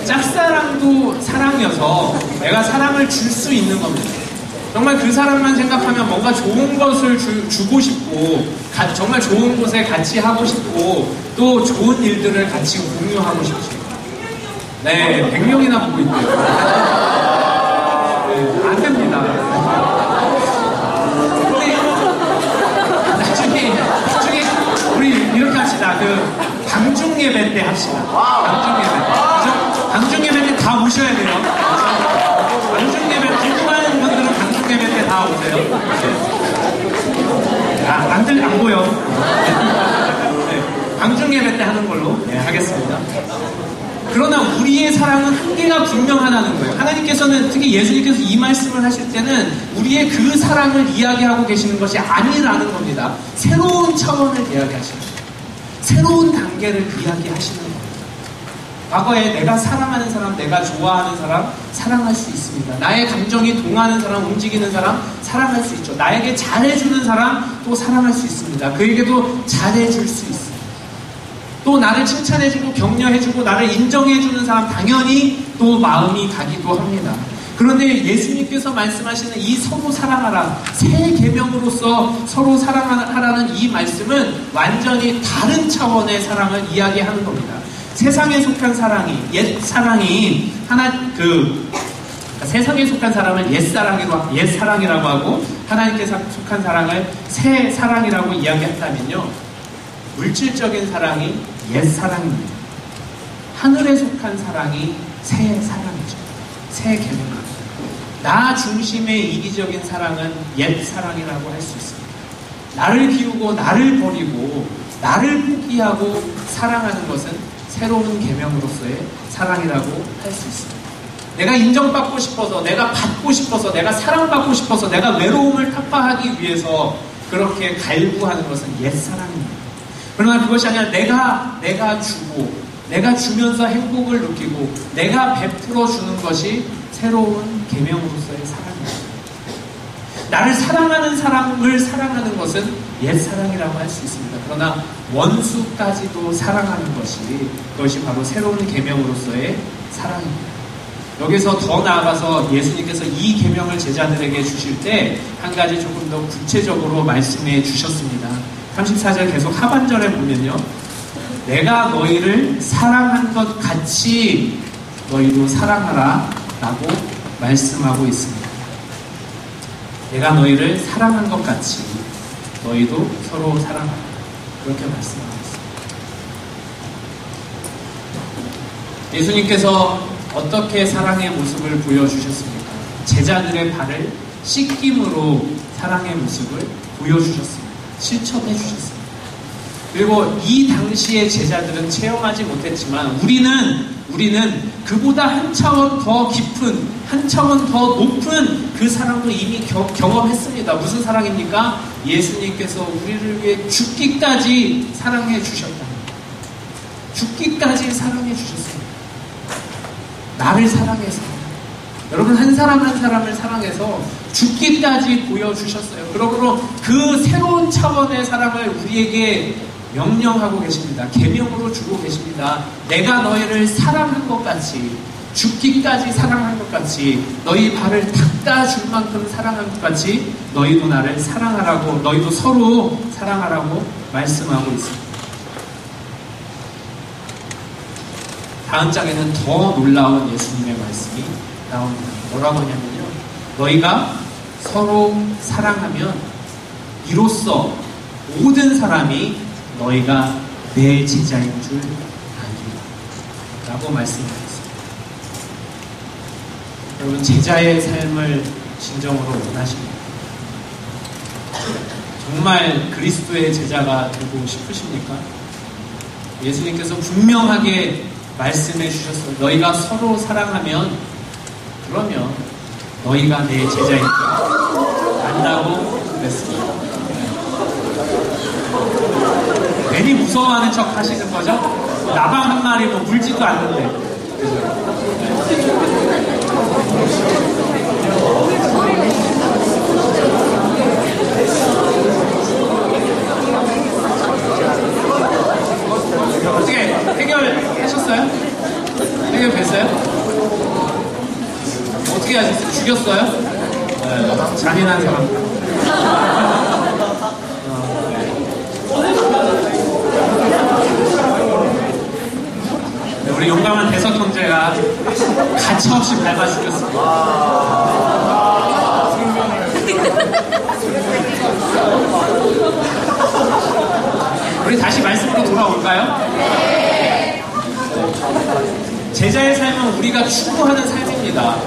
짝사랑도 사랑이어서 내가 사랑을 줄 수 있는 겁니다. 정말 그 사람만 생각하면 뭔가 좋은 것을 주고 싶고, 정말 좋은 곳에 같이 하고 싶고, 또 좋은 일들을 같이 공유하고 싶죠. 네, 100명이나 보고 있대요. 네, 안 됩니다. 근데 나중에 우리 이렇게 합시다. 방중 예배 때 합시다. 방중 예배 때. 방중 예배 때 다 오셔야 돼요. 방중 예배, 궁금한 분들은 방중 예배 때 다 오세요. 안 보여. 네. 우리의 사랑은 한계가 분명하다는 거예요. 하나님께서는, 특히 예수님께서 이 말씀을 하실 때는 우리의 그 사랑을 이야기하고 계시는 것이 아니라는 겁니다. 새로운 차원을 이야기하시는 거예요. 새로운 단계를 이야기하시는 거예요. 과거에 내가 사랑하는 사람, 내가 좋아하는 사람 사랑할 수 있습니다. 나의 감정이 동하는 사람, 움직이는 사람 사랑할 수 있죠. 나에게 잘해주는 사람 또 사랑할 수 있습니다. 그에게도 잘해줄 수 있어요. 또 나를 칭찬해주고 격려해주고 나를 인정해주는 사람 당연히 또 마음이 가기도 합니다. 그런데 예수님께서 말씀하시는 이 서로 사랑하라, 새 계명으로서 서로 사랑하라는 이 말씀은 완전히 다른 차원의 사랑을 이야기하는 겁니다. 세상에 속한 사랑이, 옛 사랑이 세상에 속한 사랑을 옛 사랑이라고 하고 하나님께서 속한 사랑을 새 사랑이라고 이야기한다면요, 물질적인 사랑이 옛 사랑입니다. 하늘에 속한 사랑이 새 사랑이죠. 새 계명입니다. 나 중심의 이기적인 사랑은 옛 사랑이라고 할 수 있습니다. 나를 기우고 나를 버리고 나를 포기하고 사랑하는 것은 새로운 계명으로서의 사랑이라고 할 수 있습니다. 내가 인정받고 싶어서, 내가 받고 싶어서, 내가 사랑받고 싶어서, 내가 외로움을 타파하기 위해서 그렇게 갈구하는 것은 옛 사랑입니다. 그러나 그것이 아니라 내가 주고, 내가 주면서 행복을 느끼고, 내가 베풀어 주는 것이 새로운 계명으로서의 사랑입니다. 나를 사랑하는 사람을 사랑하는 것은 옛사랑이라고 할 수 있습니다. 그러나 원수까지도 사랑하는 그것이 바로 새로운 계명으로서의 사랑입니다. 여기서 더 나아가서 예수님께서 이 계명을 제자들에게 주실 때 한 가지 조금 더 구체적으로 말씀해 주셨습니다. 34절 계속 하반절에 보면요, 내가 너희를 사랑한 것 같이 너희도 사랑하라 라고 말씀하고 있습니다. 내가 너희를 사랑한 것 같이 너희도 서로 사랑하라, 그렇게 말씀하고 있습니다. 예수님께서 어떻게 사랑의 모습을 보여주셨습니까? 제자들의 발을 씻김으로 사랑의 모습을 보여주셨습니다. 실천해 주셨습니다. 그리고 이 당시의 제자들은 체험하지 못했지만 우리는 그보다 한 차원 더 깊은, 한 차원 더 높은 그 사랑도 이미 경험했습니다. 무슨 사랑입니까? 예수님께서 우리를 위해 죽기까지 사랑해 주셨다. 죽기까지 사랑해 주셨습니다. 나를 사랑해서, 여러분, 한 사람 한 사람을 사랑해서 죽기까지 보여주셨어요. 그러므로 그 새로운 차원의 사랑을 우리에게 명령하고 계십니다. 계명으로 주고 계십니다. 내가 너희를 사랑한 것 같이, 죽기까지 사랑한 것 같이, 너희 발을 닦아줄 만큼 사랑한 것 같이 너희도 나를 사랑하라고, 너희도 서로 사랑하라고 말씀하고 있습니다. 다음 장에는 더 놀라운 예수님의 말씀이 나옵니다. 뭐라고 하냐면요, 너희가 서로 사랑하면 이로써 모든 사람이 너희가 내 제자인 줄 알리라 라고 말씀하셨습니다. 여러분, 제자의 삶을 진정으로 원하십니까? 정말 그리스도의 제자가 되고 싶으십니까? 예수님께서 분명하게 말씀해 주셨어요. 너희가 서로 사랑하면, 그러면 너희가 내 제자인 줄 안다고 그랬습니다. 괜히 무서워하는 척 하시는 거죠? 나방 한 마리 뭐 물지도 않는데. 어떻게 해결하셨어요? 해결됐어요? 어떻게 하셨어요? 죽였어요? 네, 잔인한 사람. 우리 용감한 대석 형제가 가차없이 밟아 죽였습니다. 우리 다시 말씀으로 돌아올까요? 제자의 삶은 우리가 추구하는 삶입니다.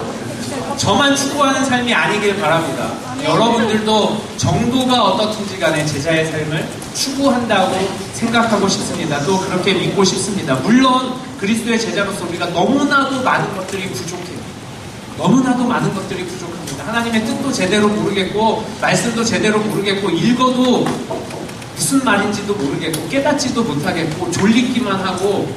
저만 추구하는 삶이 아니길 바랍니다. 여러분들도 정도가 어떻든지 간에 제자의 삶을 추구한다고 생각하고 싶습니다. 또 그렇게 믿고 싶습니다. 물론 그리스도의 제자로서 우리가 너무나도 많은 것들이 부족해요. 너무나도 많은 것들이 부족합니다. 하나님의 뜻도 제대로 모르겠고 말씀도 제대로 모르겠고 읽어도 무슨 말인지도 모르겠고 깨닫지도 못하겠고 졸리기만 하고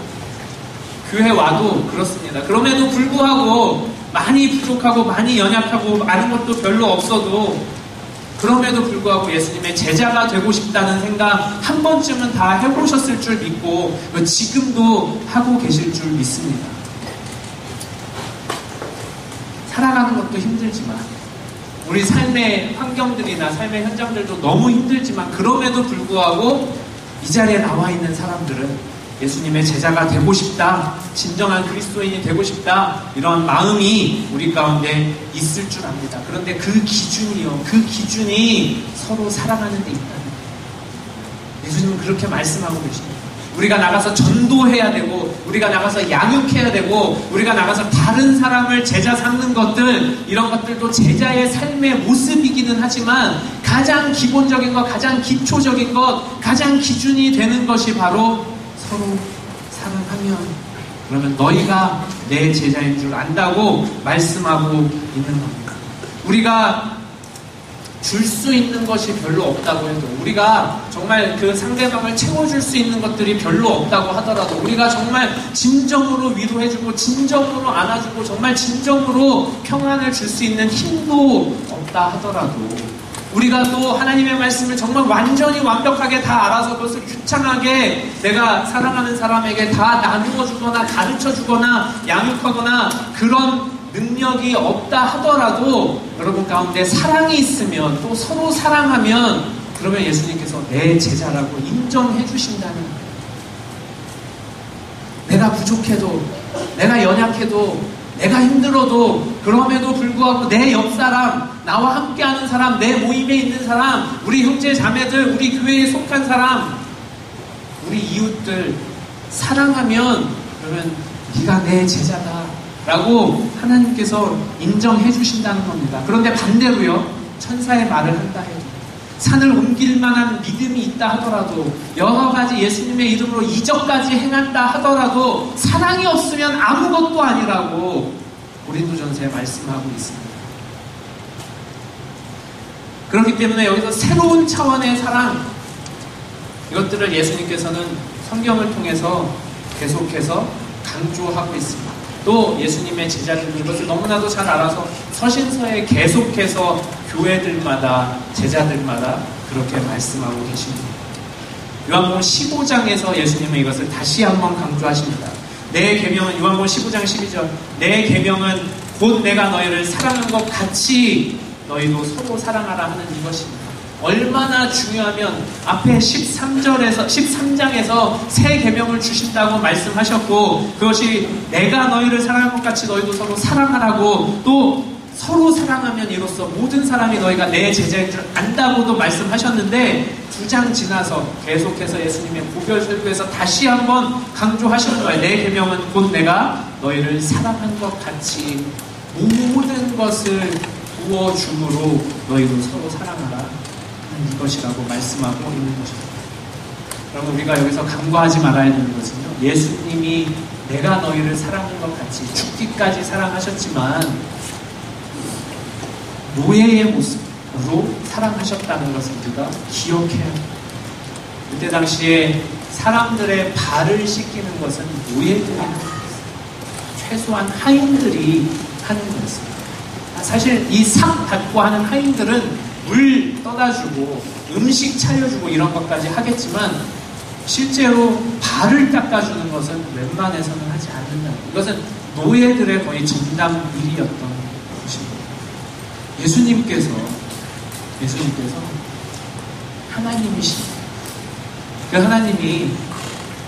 교회 와도 그렇습니다. 그럼에도 불구하고 많이 부족하고 많이 연약하고 아는 것도 별로 없어도 그럼에도 불구하고 예수님의 제자가 되고 싶다는 생각 한 번쯤은 다 해보셨을 줄 믿고 지금도 하고 계실 줄 믿습니다. 살아가는 것도 힘들지만 우리 삶의 환경들이나 삶의 현장들도 너무 힘들지만 그럼에도 불구하고 이 자리에 나와 있는 사람들은 예수님의 제자가 되고 싶다, 진정한 그리스도인이 되고 싶다, 이런 마음이 우리 가운데 있을 줄 압니다. 그런데 그 기준이 서로 사랑하는 데 있다는 거예요. 예수님은 그렇게 말씀하고 계십니다. 우리가 나가서 전도해야 되고, 우리가 나가서 양육해야 되고, 우리가 나가서 다른 사람을 제자 삼는 것들, 이런 것들도 제자의 삶의 모습이기는 하지만 가장 기본적인 것, 가장 기초적인 것, 가장 기준이 되는 것이 바로 서로 사랑하면, 그러면 너희가 내 제자인 줄 안다고 말씀하고 있는 겁니다. 우리가 줄 수 있는 것이 별로 없다고 해도, 우리가 정말 그 상대방을 채워줄 수 있는 것들이 별로 없다고 하더라도, 우리가 정말 진정으로 위로해주고 진정으로 안아주고 정말 진정으로 평안을 줄 수 있는 힘도 없다 하더라도, 우리가 또 하나님의 말씀을 정말 완전히 완벽하게 다 알아서 그것을 유창하게 내가 사랑하는 사람에게 다 나누어 주거나 가르쳐 주거나 양육하거나 그런 능력이 없다 하더라도 여러분 가운데 사랑이 있으면, 또 서로 사랑하면, 그러면 예수님께서 내 제자라고 인정해 주신다는 거예요. 내가 부족해도, 내가 연약해도, 내가 힘들어도, 그럼에도 불구하고 내 옆사람, 나와 함께하는 사람, 내 모임에 있는 사람, 우리 형제 자매들, 우리 교회에 속한 사람, 우리 이웃들 사랑하면, 그러면 네가 내 제자다 라고 하나님께서 인정해 주신다는 겁니다. 그런데 반대로요, 천사의 말을 한다 해도, 산을 옮길 만한 믿음이 있다 하더라도, 여러 가지 예수님의 이름으로 이적까지 행한다 하더라도 사랑이 없으면 아무것도 아니라고 고린도전서에 말씀하고 있습니다. 그렇기 때문에 여기서 새로운 차원의 사랑, 이것들을 예수님께서는 성경을 통해서 계속해서 강조하고 있습니다. 또 예수님의 제자들은 이것을 너무나도 잘 알아서 서신서에 계속해서 교회들마다, 제자들마다 그렇게 말씀하고 계십니다. 요한복음 15장에서 예수님은 이것을 다시 한번 강조하십니다. 내 계명은, 요한복음 15장 12절, 내 계명은 곧 내가 너희를 사랑한 것 같이 너희도 서로 사랑하라 하는 이것입니다. 얼마나 중요하면 앞에 13장에서 새 계명을 주신다고 말씀하셨고, 그것이 내가 너희를 사랑한 것 같이 너희도 서로 사랑하라고, 또 서로 사랑하면 이로써 모든 사람이 너희가 내 제자인 줄 안다고도 말씀하셨는데, 2장 지나서 계속해서 예수님의 고별 설교에서 다시 한번 강조하시는 거예요. 내 계명은 곧 내가 너희를 사랑한 것 같이 모든 것을 부어줌으로 너희도 서로 사랑하라 하는 이것이라고 말씀하고 있는 것입니다. 여러분, 우리가 여기서 간과하지 말아야 되는 것은요, 예수님이 내가 너희를 사랑한 것 같이 죽기까지 사랑하셨지만 노예의 모습으로 사랑하셨다는 것을 우리가 기억해야 합니다. 그때 당시에 사람들의 발을 씻기는 것은 노예들이 하는 것입니다. 최소한 하인들이 하는 것입니다. 사실 이 상 받고 하는 하인들은 물 떠다주고 음식 차려주고 이런 것까지 하겠지만, 실제로 발을 닦아주는 것은 웬만해서는 하지 않는다. 이것은 노예들의 거의 전담 일이었던 것입니다. 예수님께서 하나님이십니다. 그 하나님이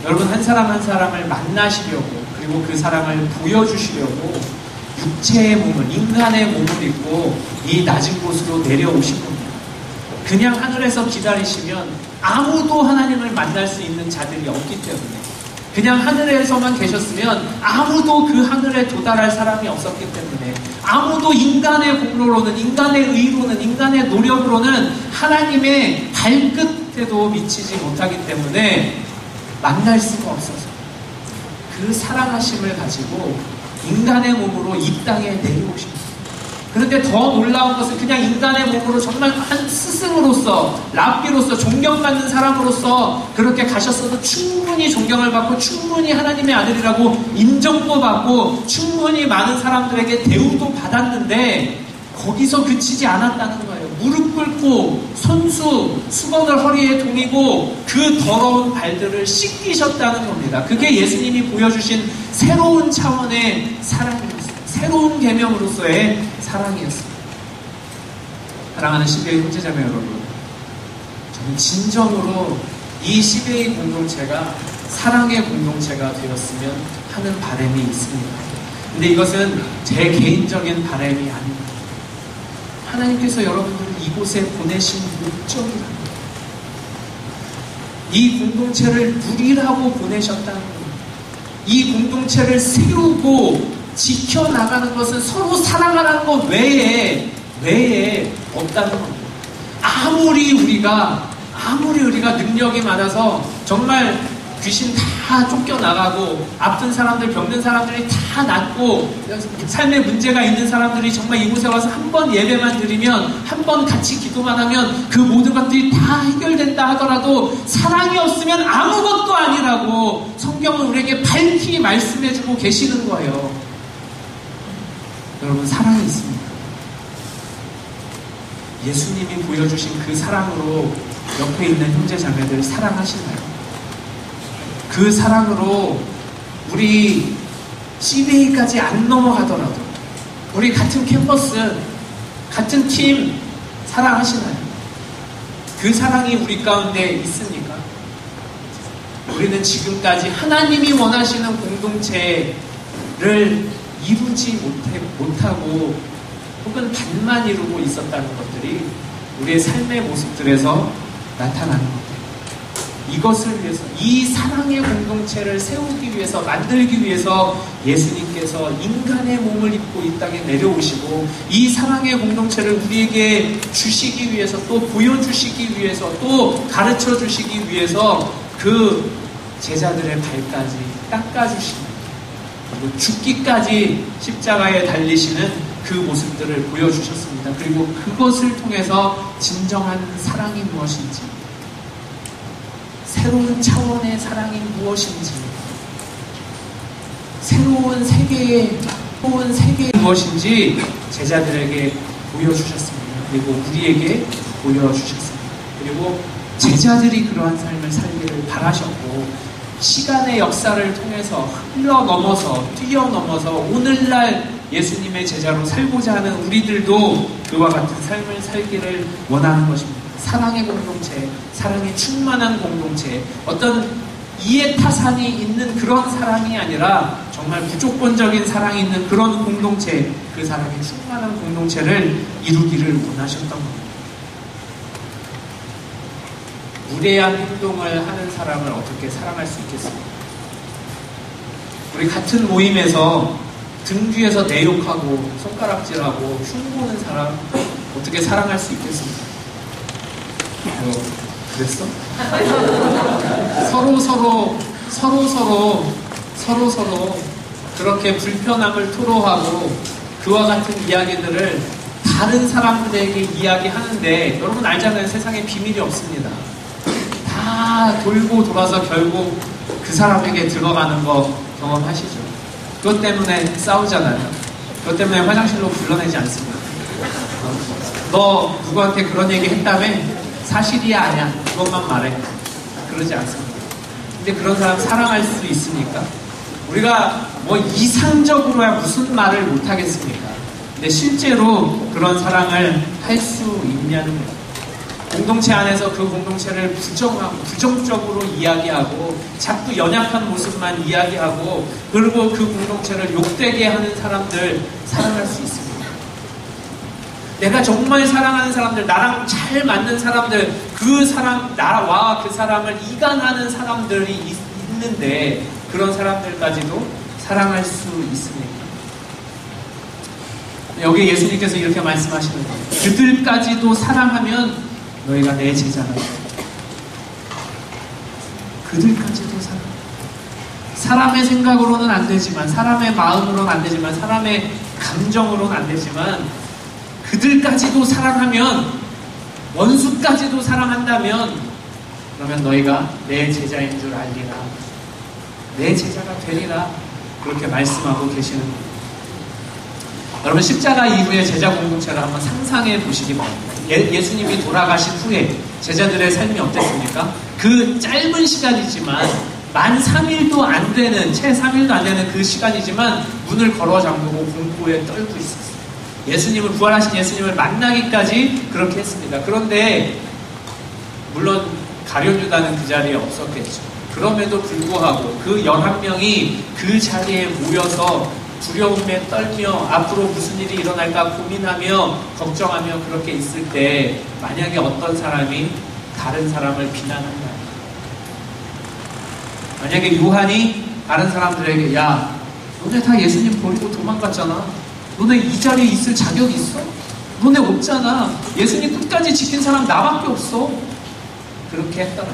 여러분 한 사람 한 사람을 만나시려고, 그리고 그 사랑을 보여주시려고 육체의 몸을, 인간의 몸을 입고 이 낮은 곳으로 내려오신 겁니다. 그냥 하늘에서 기다리시면 아무도 하나님을 만날 수 있는 자들이 없기 때문에, 그냥 하늘에서만 계셨으면 아무도 그 하늘에 도달할 사람이 없었기 때문에, 아무도 인간의 공로로는, 인간의 의로는, 인간의 노력으로는 하나님의 발끝에도 미치지 못하기 때문에 만날 수가 없어서 그 사랑하심을 가지고 인간의 몸으로 이 땅에 내려오십니다. 그런데 더 놀라운 것은 그냥 인간의 몸으로 정말 한 스승으로서, 랍비로서, 존경받는 사람으로서 그렇게 가셨어도 충분히 존경을 받고 충분히 하나님의 아들이라고 인정도 받고 충분히 많은 사람들에게 대우도 받았는데 거기서 그치지 않았다는 거예요. 무릎 꿇고 손수, 수건을 허리에 동이고 그 더러운 발들을 씻기셨다는 겁니다. 그게 예수님이 보여주신 새로운 차원의 사랑이었어요. 새로운 계명으로서의 사랑이었습니다. 사랑하는 시베이 형제자매 여러분, 저는 진정으로 이 시베이 공동체가 사랑의 공동체가 되었으면 하는 바람이 있습니다. 근데 이것은 제 개인적인 바람이 아닙니다. 하나님께서 여러분들을 이곳에 보내신 목적이랍니다. 이 공동체를 누리라고 보내셨다는 겁니다. 이 공동체를 세우고 지켜나가는 것은 서로 사랑하라는 것 외에 없다는 겁니다. 아무리 우리가 능력이 많아서 정말 귀신 다 쫓겨나가고 아픈 사람들, 병든 사람들이 다 낫고 삶에 문제가 있는 사람들이 정말 이곳에 와서 한 번 예배만 드리면, 한 번 같이 기도만 하면 그 모든 것들이 다 해결된다 하더라도 사랑이 없으면 아무것도 아니라고 성경은 우리에게 밝히 말씀해주고 계시는 거예요. 여러분, 사랑이 있습니다. 예수님이 보여주신 그 사랑으로 옆에 있는 형제 자매들 사랑하시나요? 그 사랑으로 우리 CBA까지 안 넘어가더라도 우리 같은 캠퍼스, 같은 팀 사랑하시나요? 그 사랑이 우리 가운데 있습니까? 우리는 지금까지 하나님이 원하시는 공동체를 이루지 못하고 혹은 반만 이루고 있었다는 것들이 우리의 삶의 모습들에서 나타나는 겁니다. 이것을 위해서, 이 사랑의 공동체를 세우기 위해서, 만들기 위해서 예수님께서 인간의 몸을 입고 이 땅에 내려오시고 이 사랑의 공동체를 우리에게 주시기 위해서, 또 보여주시기 위해서, 또 가르쳐 주시기 위해서 그 제자들의 발까지 닦아주시는, 그리고 죽기까지 십자가에 달리시는 그 모습들을 보여주셨습니다. 그리고 그것을 통해서 진정한 사랑이 무엇인지, 새로운 차원의 사랑이 무엇인지, 새로운 세계의 무엇인지 제자들에게 보여주셨습니다. 그리고 우리에게 보여주셨습니다. 그리고 제자들이 그러한 삶을 살기를 바라셨고, 시간의 역사를 통해서 뛰어넘어서 오늘날 예수님의 제자로 살고자 하는 우리들도 그와 같은 삶을 살기를 원하는 것입니다. 사랑의 공동체, 사랑이 충만한 공동체, 어떤 이해타산이 있는 그런 사랑이 아니라 정말 무조건적인 사랑이 있는 그런 공동체, 그 사랑이 충만한 공동체를 이루기를 원하셨던 겁니다. 무례한 행동을 하는 사람을 어떻게 사랑할 수 있겠습니까? 우리 같은 모임에서 등 뒤에서 내 욕하고 손가락질하고 흉보는 사람 어떻게 사랑할 수 있겠습니까? 그랬어? 서로 그렇게 불편함을 토로하고 그와 같은 이야기들을 다른 사람들에게 이야기하는데, 여러분 알잖아요. 세상에 비밀이 없습니다. 다 돌고 돌아서 결국 그 사람에게 들어가는 거 경험하시죠? 그것 때문에 싸우잖아요. 그것 때문에 화장실로 불러내지 않습니다. 너 누구한테 그런 얘기 했다며? 사실이야 아니야? 그것만 말해. 그러지 않습니다. 근데 그런 사람 사랑할 수 있습니까? 우리가 뭐 이상적으로야 무슨 말을 못하겠습니까? 근데 실제로 그런 사랑을 할 수 있냐는 거예요. 공동체 안에서 그 공동체를 부정적으로 이야기하고 자꾸 연약한 모습만 이야기하고 그리고 그 공동체를 욕되게 하는 사람들 사랑할 수 있습니다. 내가 정말 사랑하는 사람들, 나랑 잘 맞는 사람들, 그 사람, 나와 그 사람을 이간하는 사람들이 있는데 그런 사람들까지도 사랑할 수 있습니까? 여기 예수님께서 이렇게 말씀하시는 거예요. 그들까지도 사랑하면 너희가 내 제자라. 그들까지도 사람의 생각으로는 안 되지만, 사람의 마음으로는 안 되지만, 사람의 감정으로는 안 되지만, 그들까지도 사랑하면, 원수까지도 사랑한다면, 그러면 너희가 내 제자인 줄 알리라. 내 제자가 되리라. 그렇게 말씀하고 계시는 겁니다. 여러분, 십자가 이후에 제자 공동체를 한번 상상해 보시기 바랍니다. 예수님이 돌아가신 후에 제자들의 삶이 어땠습니까? 그 짧은 시간이지만 만 3일도 안 되는, 채 3일도 안 되는 그 시간이지만 문을 걸어 잠그고 공포에 떨고 있었어요. 예수님을, 부활하신 예수님을 만나기까지 그렇게 했습니다. 그런데 물론 가룟유다는 그 자리에 없었겠죠. 그럼에도 불구하고 그 11명이 그 자리에 모여서 두려움에 떨며 앞으로 무슨 일이 일어날까 고민하며 걱정하며 그렇게 있을 때, 만약에 어떤 사람이 다른 사람을 비난한다, 만약에 요한이 다른 사람들에게 야, 너네 다 예수님 버리고 도망갔잖아, 너네 이 자리에 있을 자격이 있어? 너네 없잖아, 예수님 끝까지 지킨 사람 나밖에 없어, 그렇게 했더라.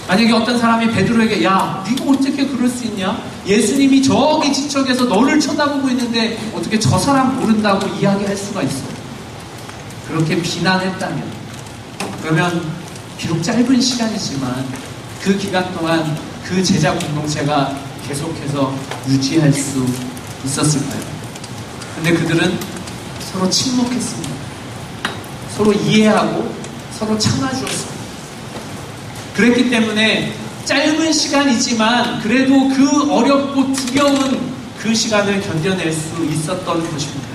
만약에 어떤 사람이 베드로에게 야, 네가 어떻게 그럴 수 있냐? 예수님이 저기 지척에서 너를 쳐다보고 있는데 어떻게 저 사람 모른다고 이야기할 수가 있어? 그렇게 비난했다면, 그러면 비록 짧은 시간이지만 그 기간 동안 그 제자 공동체가 계속해서 유지할 수 있었을까요? 근데 그들은 서로 침묵했습니다. 서로 이해하고 서로 참아주었습니다. 그랬기 때문에 짧은 시간이지만 그래도 그 어렵고 두려운 그 시간을 견뎌낼 수 있었던 것입니다.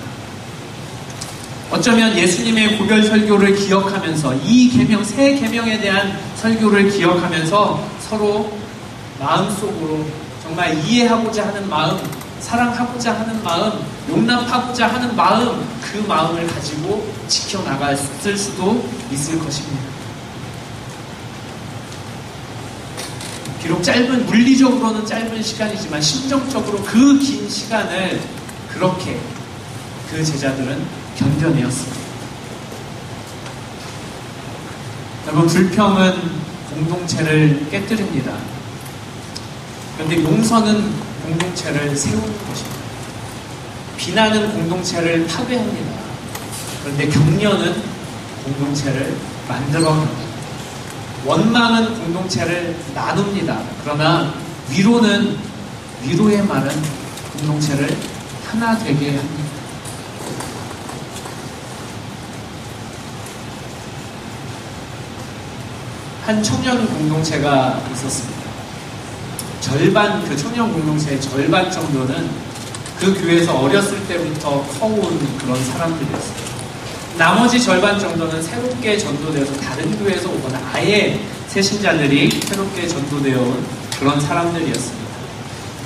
어쩌면 예수님의 고별 설교를 기억하면서 이 계명, 새 계명에 대한 설교를 기억하면서 서로 마음속으로 정말 이해하고자 하는 마음, 사랑하고자 하는 마음, 용납하고자 하는 마음, 그 마음을 가지고 지켜나갔을 수도 있을 것입니다. 비록 짧은, 물리적으로는 짧은 시간이지만 심정적으로 그 긴 시간을 그렇게 그 제자들은 견뎌내었습니다. 여러분, 불평은 공동체를 깨뜨립니다. 그런데 용서는 공동체를 세우는 것입니다. 비난은 공동체를 파괴합니다. 그런데 격려는 공동체를 만들어갑니다. 원망은 공동체를 나눕니다. 그러나 위로는, 위로의 말은 공동체를 하나 되게 합니다. 한 청년 공동체가 있었습니다. 절반, 그 청년 공동체의 절반 정도는 그 교회에서 어렸을 때부터 커온 그런 사람들이었어요. 나머지 절반 정도는 새롭게 전도되어서 다른 교회에서 오거나 아예 새 신자들이 새롭게 전도되어 온 그런 사람들이었습니다.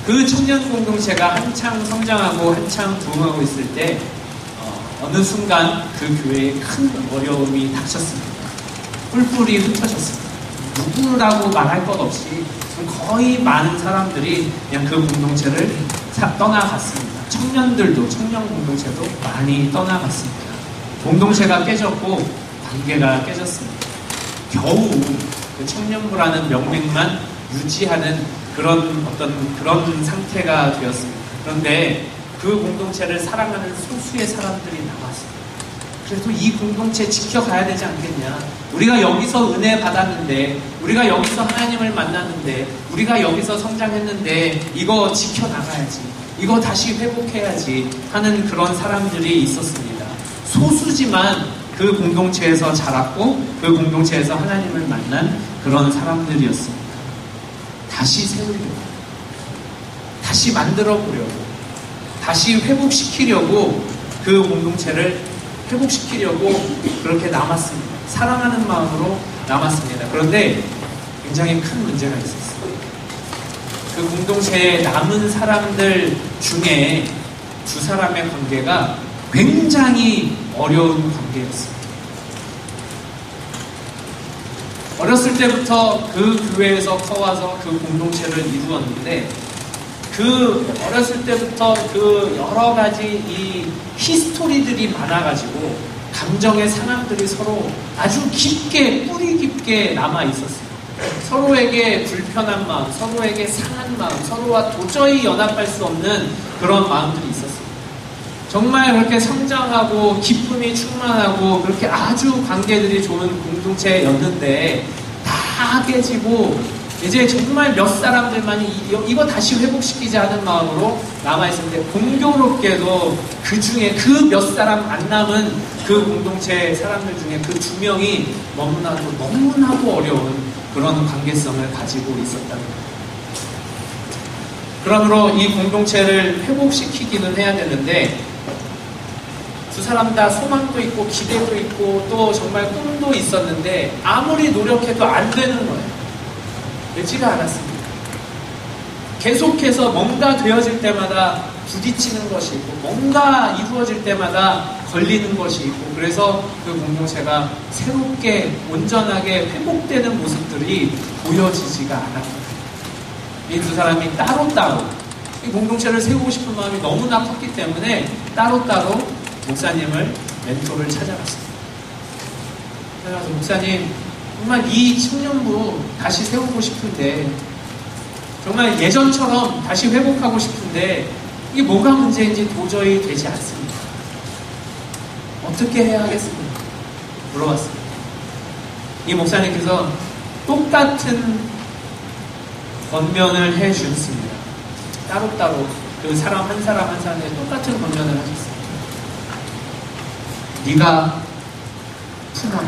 그 청년 공동체가 한창 성장하고 한창 부흥하고 있을 때 어느 순간 그 교회에 큰 어려움이 닥쳤습니다. 뿔뿔이 흩어졌습니다. 누구라고 말할 것 없이 거의 많은 사람들이 그냥 그 공동체를 떠나갔습니다. 청년들도, 청년 공동체도 많이 떠나갔습니다. 공동체가 깨졌고 관계가 깨졌습니다. 겨우 그 청년부라는 명맥만 유지하는 그런 상태가 되었습니다. 그런데 그 공동체를 사랑하는 소수의 사람들이 남았습니다. 그래도 이 공동체 지켜가야 되지 않겠냐? 우리가 여기서 은혜 받았는데, 우리가 여기서 하나님을 만났는데, 우리가 여기서 성장했는데 이거 지켜나가야지, 이거 다시 회복해야지 하는 그런 사람들이 있었습니다. 소수지만 그 공동체에서 자랐고 그 공동체에서 하나님을 만난 그런 사람들이었습니다. 다시 세우려고, 다시 만들어 보려고, 다시 회복시키려고, 그 공동체를 회복시키려고 그렇게 남았습니다. 사랑하는 마음으로 남았습니다. 그런데 굉장히 큰 문제가 있었어요. 그 공동체에 남은 사람들 중에 두 사람의 관계가 굉장히 어려운 관계였습니다. 어렸을 때부터 그 교회에서 커와서 그 공동체를 이루었는데, 그 어렸을 때부터 그 여러 가지 이 히스토리들이 많아가지고 감정의 상함들이 서로 아주 깊게, 뿌리 깊게 남아 있었어요. 서로에게 불편한 마음, 서로에게 상한 마음, 서로와 도저히 연합할 수 없는 그런 마음들이 있었습니다. 정말 그렇게 성장하고 기쁨이 충만하고 그렇게 아주 관계들이 좋은 공동체였는데 다 깨지고 이제 정말 몇 사람들만이 이거 다시 회복시키자 하는 마음으로 남아있었는데 공교롭게도 그 중에 그 몇 사람 안 남은 그 공동체 사람들 중에 그 2명이 너무나도 어려운 그런 관계성을 가지고 있었다는 거예요. 그러므로 이 공동체를 회복시키기는 해야 되는데 두 사람 다 소망도 있고 기대도 있고 또 정말 꿈도 있었는데 아무리 노력해도 안 되는 거예요. 되지가 않았습니다. 계속해서 뭔가 되어질 때마다 부딪히는 것이 있고 뭔가 이루어질 때마다 걸리는 것이 있고 그래서 그 공동체가 새롭게 온전하게 회복되는 모습들이 보여지지가 않았습니다. 이 두 사람이 따로따로 이 공동체를 세우고 싶은 마음이 너무나 컸기 때문에 따로따로 목사님을 멘토를 찾아갔습니다. 그래서 목사님 정말 이 청년부 다시 세우고 싶은데 정말 예전처럼 다시 회복하고 싶은데 이게 뭐가 문제인지 도저히 되지 않습니다. 어떻게 해야 하겠습니까? 물어봤습니다. 이 목사님께서 똑같은 권면을 해주셨습니다. 따로따로 그 사람 한 사람 한 사람에 똑같은 권면을 하셨습니다. 네가 품어라.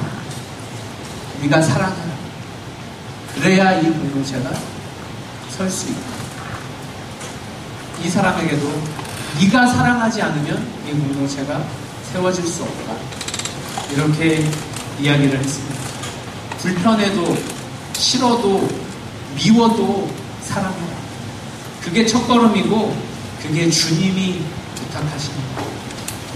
네가 사랑해라. 그래야 이 공동체가 설 수 있다. 이 사람에게도 네가 사랑하지 않으면 이 공동체가 세워질 수 없다. 이렇게 이야기를 했습니다. 불편해도 싫어도 미워도 사랑해라. 그게 첫걸음이고 그게 주님이 부탁하십니다.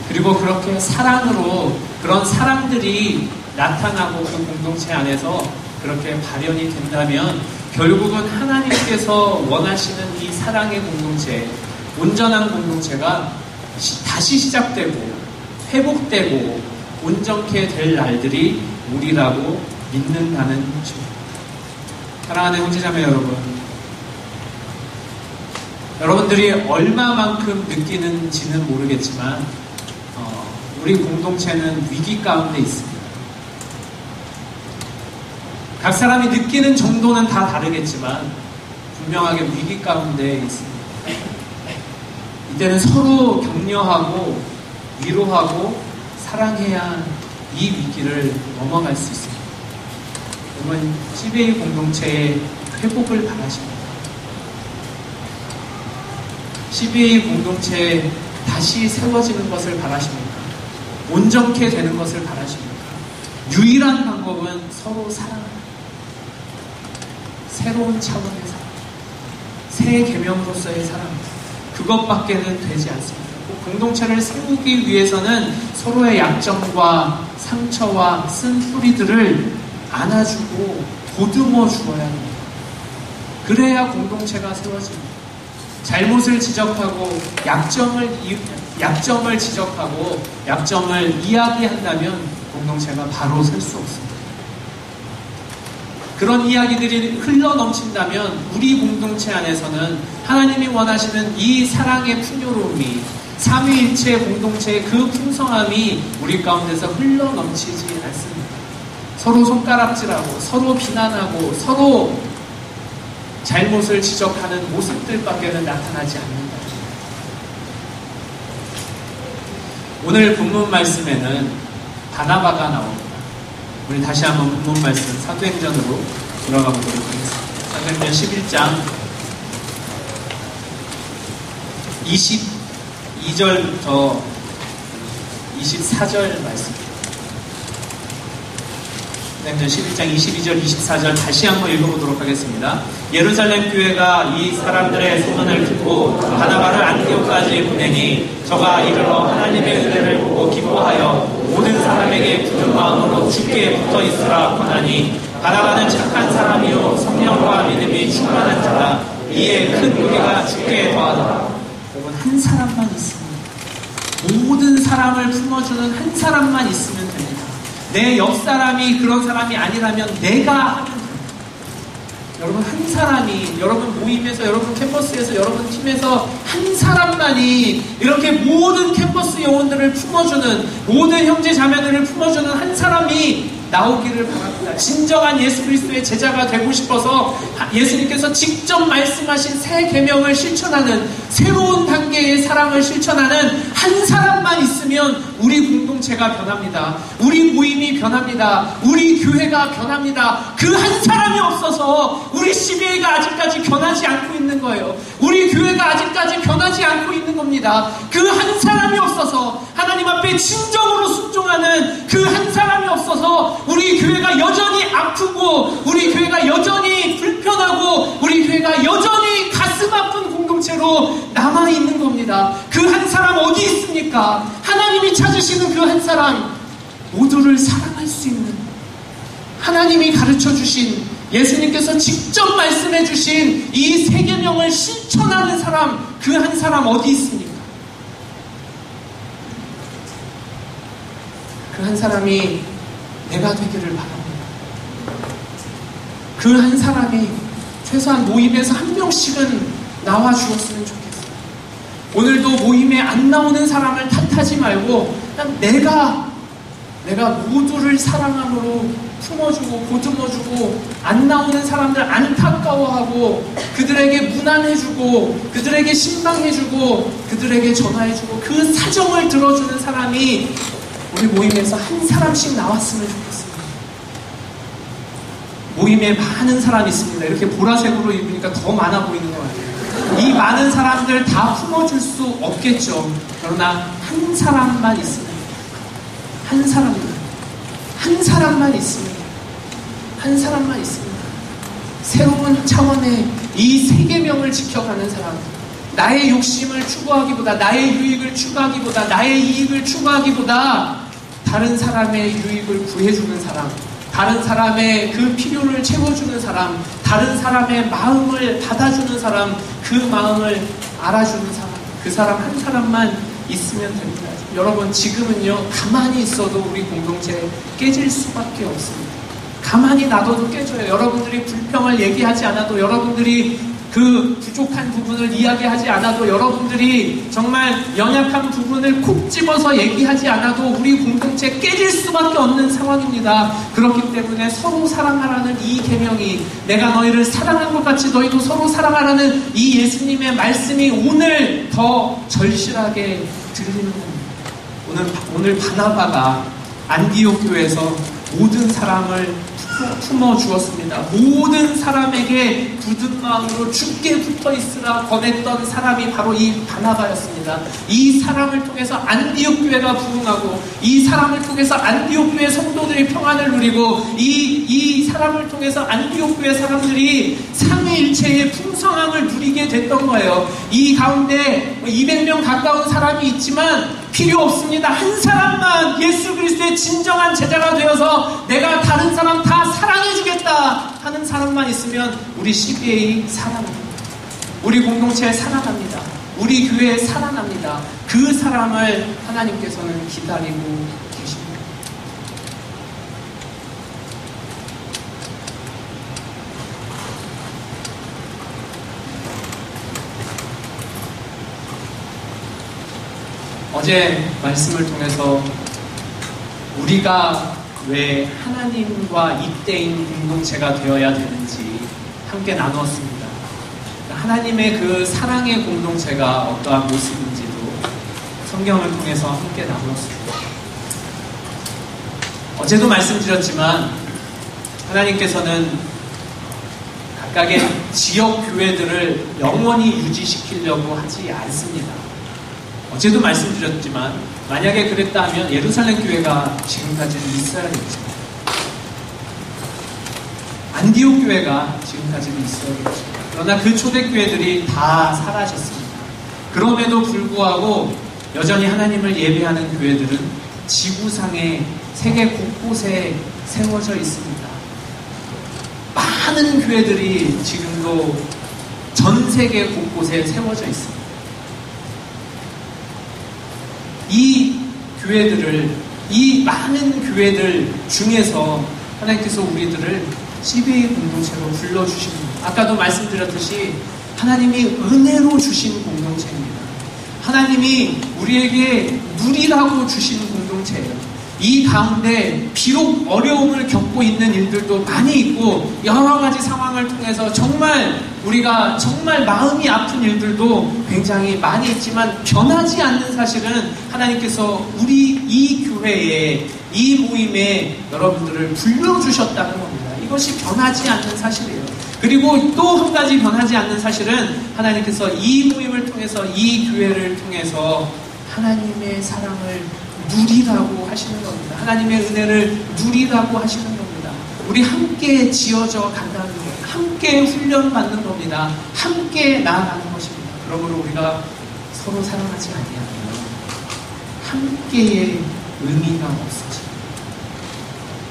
그리고 그렇게 사랑으로 그런 사람들이 나타나고 그 공동체 안에서 그렇게 발현이 된다면 결국은 하나님께서 원하시는 이 사랑의 공동체, 온전한 공동체가 다시 시작되고 회복되고 온전케 될 날들이 오리라고 믿는다는 것입니다. 사랑하는 형제자매 여러분, 여러분들이 얼마만큼 느끼는지는 모르겠지만 우리 공동체는 위기 가운데 있습니다. 각 사람이 느끼는 정도는 다 다르겠지만 분명하게 위기 가운데 있습니다. 이때는 서로 격려하고 위로하고 사랑해야 이 위기를 넘어갈 수 있습니다. 여러분, CBA 공동체의 회복을 바라십니다. CBA 공동체에 다시 세워지는 것을 바라십니까? 온전케 되는 것을 바라십니까? 유일한 방법은 서로 사랑합니다. 새로운 차원의 사랑, 새 계명으로서의 사랑, 그것밖에는 되지 않습니다. 공동체를 세우기 위해서는 서로의 약점과 상처와 쓴 뿌리들을 안아주고 보듬어 주어야 합니다. 그래야 공동체가 세워집니다. 잘못을 지적하고 약점을 지적하고 약점을 이야기한다면 공동체가 바로 설 수 없습니다. 그런 이야기들이 흘러넘친다면 우리 공동체 안에서는 하나님이 원하시는 이 사랑의 풍요로움이 삼위일체 공동체의 그 풍성함이 우리 가운데서 흘러넘치지 않습니다. 서로 손가락질하고 서로 비난하고 서로 잘못을 지적하는 모습들밖에는 나타나지 않는다. 오늘 본문 말씀에는 바나바가 나옵니다. 우리 다시 한번 본문 말씀 사도행전으로 들어가 보도록 하겠습니다. 사도행전 11장 22절부터 24절 말씀입니다. 사도행전 11장 22절 24절 다시 한번 읽어보도록 하겠습니다. 예루살렘 교회가 이 사람들의 소문을 듣고 바나바를 안디옥까지 보내니 저가 이르러 하나님의 은혜를 보고 기뻐하여 모든 사람에게 굳은 마음으로 주께 붙어있으라 권하니 바나바는 착한 사람이요 성령과 믿음이 충만한 자라. 이에 큰 무리가 주께 더하더라. 여러분, 한 사람만 있습니다. 모든 사람을 품어주는 한 사람만 있으면 됩니다. 내 옆 사람이 그런 사람이 아니라면 내가 하면 됩니다. 여러분 한 사람이, 여러분 모임에서, 여러분 캠퍼스에서, 여러분 팀에서 한 사람만이 이렇게 모든 캠퍼스 영혼들을 품어주는, 모든 형제 자매들을 품어주는 한 사람이 나오기를 바랍니다. 진정한 예수 그리스도의 제자가 되고 싶어서 예수님께서 직접 말씀하신 새 계명을 실천하는, 새로운 단계의 사랑을 실천하는 한 사람만 있으면 우리 공동체가 변합니다. 우리 모임이 변합니다. 우리 교회가 변합니다. 그 한 사람이 없어서 우리 CBA가 아직까지 변하지 않고 있는 거예요. 우리 교회가 아직까지 변하지 않고 있는 겁니다. 그 한 사람이 없어서, 하나님 앞에 진정으로 순종하는 그 한 사람이 없어서 우리 교회가 여전히 아프고, 우리 교회가 여전히 불편하고, 우리 교회가 여전히 가슴 아픈 공동체로 남아있는 겁니다. 그 한 사람 어디 있습니까? 하나님이 찾으시는 그 한 사람, 모두를 사랑할 수 있는, 하나님이 가르쳐 주신, 예수님께서 직접 말씀해 주신 이 세 계명을 실천하는 사람, 그 한 사람 어디 있습니까? 그 한 사람이 내가 되기를 바랍니다. 그 한 사람이 최소한 모임에서 한 명씩은 나와 주었으면 좋겠어요. 오늘도 모임에 안 나오는 사람을 탓하지 말고 그냥 내가 모두를 사랑함으로 품어주고 보듬어주고, 안 나오는 사람들 안타까워하고, 그들에게 무난해주고, 그들에게 신방해주고, 그들에게 전화해주고, 그 사정을 들어주는 사람이 우리 모임에서 한 사람씩 나왔으면 좋겠습니다. 모임에 많은 사람이 있습니다. 이렇게 보라색으로 입으니까 더 많아 보이는 것 같아요. 이 많은 사람들 다 품어줄 수 없겠죠. 그러나 한 사람만 있습니다. 한 사람만 있습니다. 한 사람만 있습니다. 새로운 차원의 이 세 계명을 지켜가는 사람, 나의 욕심을 추구하기보다, 나의 유익을 추구하기보다, 나의 이익을 추구하기보다 다른 사람의 유익을 구해주는 사람, 다른 사람의 그 필요를 채워주는 사람, 다른 사람의 마음을 받아주는 사람, 그 마음을 알아주는 사람, 그 사람 한 사람만 있으면 됩니다. 여러분, 지금은요, 가만히 있어도 우리 공동체 깨질 수밖에 없습니다. 가만히 놔둬도 깨져요. 여러분들이 불평을 얘기하지 않아도, 여러분들이 그 부족한 부분을 이야기하지 않아도, 여러분들이 정말 연약한 부분을 콕 집어서 얘기하지 않아도 우리 공동체 깨질 수밖에 없는 상황입니다. 그렇기 때문에 서로 사랑하라는 이 계명이, 내가 너희를 사랑한 것 같이 너희도 서로 사랑하라는 이 예수님의 말씀이 오늘 더 절실하게 들리는 겁니다. 오늘 바나바가 안디옥 교회에서 모든 사람을 품어주었습니다. 모든 사람에게 굳은 마음으로 주께 붙어 있으라 권했던 사람이 바로 이 바나바였습니다. 이 사람을 통해서 안디옥 교회가 부흥하고, 이 사람을 통해서 안디옥 교회 성도들이 평안을 누리고, 이 사람을 통해서 안디옥 교회 사람들이 삼위일체의 풍성함을 누리게 됐던 거예요. 이 가운데 200명 가까운 사람이 있지만 필요 없습니다. 한 사람만 예수 그리스도의 진정한 제자가 되어서 내가 다른 사람 다 사랑해주겠다 하는 사람만 있으면 우리 CBA 살아납니다. 우리 공동체 살아납니다. 우리 교회 살아납니다. 그 사람을 하나님께서는 기다리고 계십니다. 어제 말씀을 통해서 우리가 왜 하나님과 입대인 공동체가 되어야 되는지 함께 나누었습니다. 하나님의 그 사랑의 공동체가 어떠한 모습인지도 성경을 통해서 함께 나누었습니다. 어제도 말씀드렸지만 하나님께서는 각각의 지역 교회들을 영원히 유지시키려고 하지 않습니다. 어제도 말씀드렸지만 만약에 그랬다 하면 예루살렘 교회가 지금까지는 있어야겠죠. 안디옥 교회가 지금까지는 있어야겠죠. 그러나 그 초대교회들이 다 사라졌습니다. 그럼에도 불구하고 여전히 하나님을 예배하는 교회들은 지구상의 세계 곳곳에 세워져 있습니다. 많은 교회들이 지금도 전 세계 곳곳에 세워져 있습니다. 이 교회들을, 이 많은 교회들 중에서 하나님께서 우리들을 CBA 공동체로 불러주십니다. 아까도 말씀드렸듯이 하나님이 은혜로 주신 공동체입니다. 하나님이 우리에게 누리라고 주신 공동체예요. 이 가운데 비록 어려움을 겪고 있는 일들도 많이 있고 여러 가지 상황을 통해서 정말 우리가 정말 마음이 아픈 일들도 굉장히 많이 있지만 변하지 않는 사실은 하나님께서 우리 이 교회에 이 모임에 여러분들을 불러주셨다는 겁니다. 이것이 변하지 않는 사실이에요. 그리고 또 한 가지 변하지 않는 사실은 하나님께서 이 모임을 통해서 이 교회를 통해서 하나님의 사랑을 누리라고 하시는 겁니다. 하나님의 은혜를 누리라고 하시는 겁니다. 우리 함께 지어져 간다는 거예요. 함께 훈련받는 겁니다. 함께 나아가는 것입니다. 그러므로 우리가 서로 사랑하지 아니하면 함께의 의미가 없어집니다.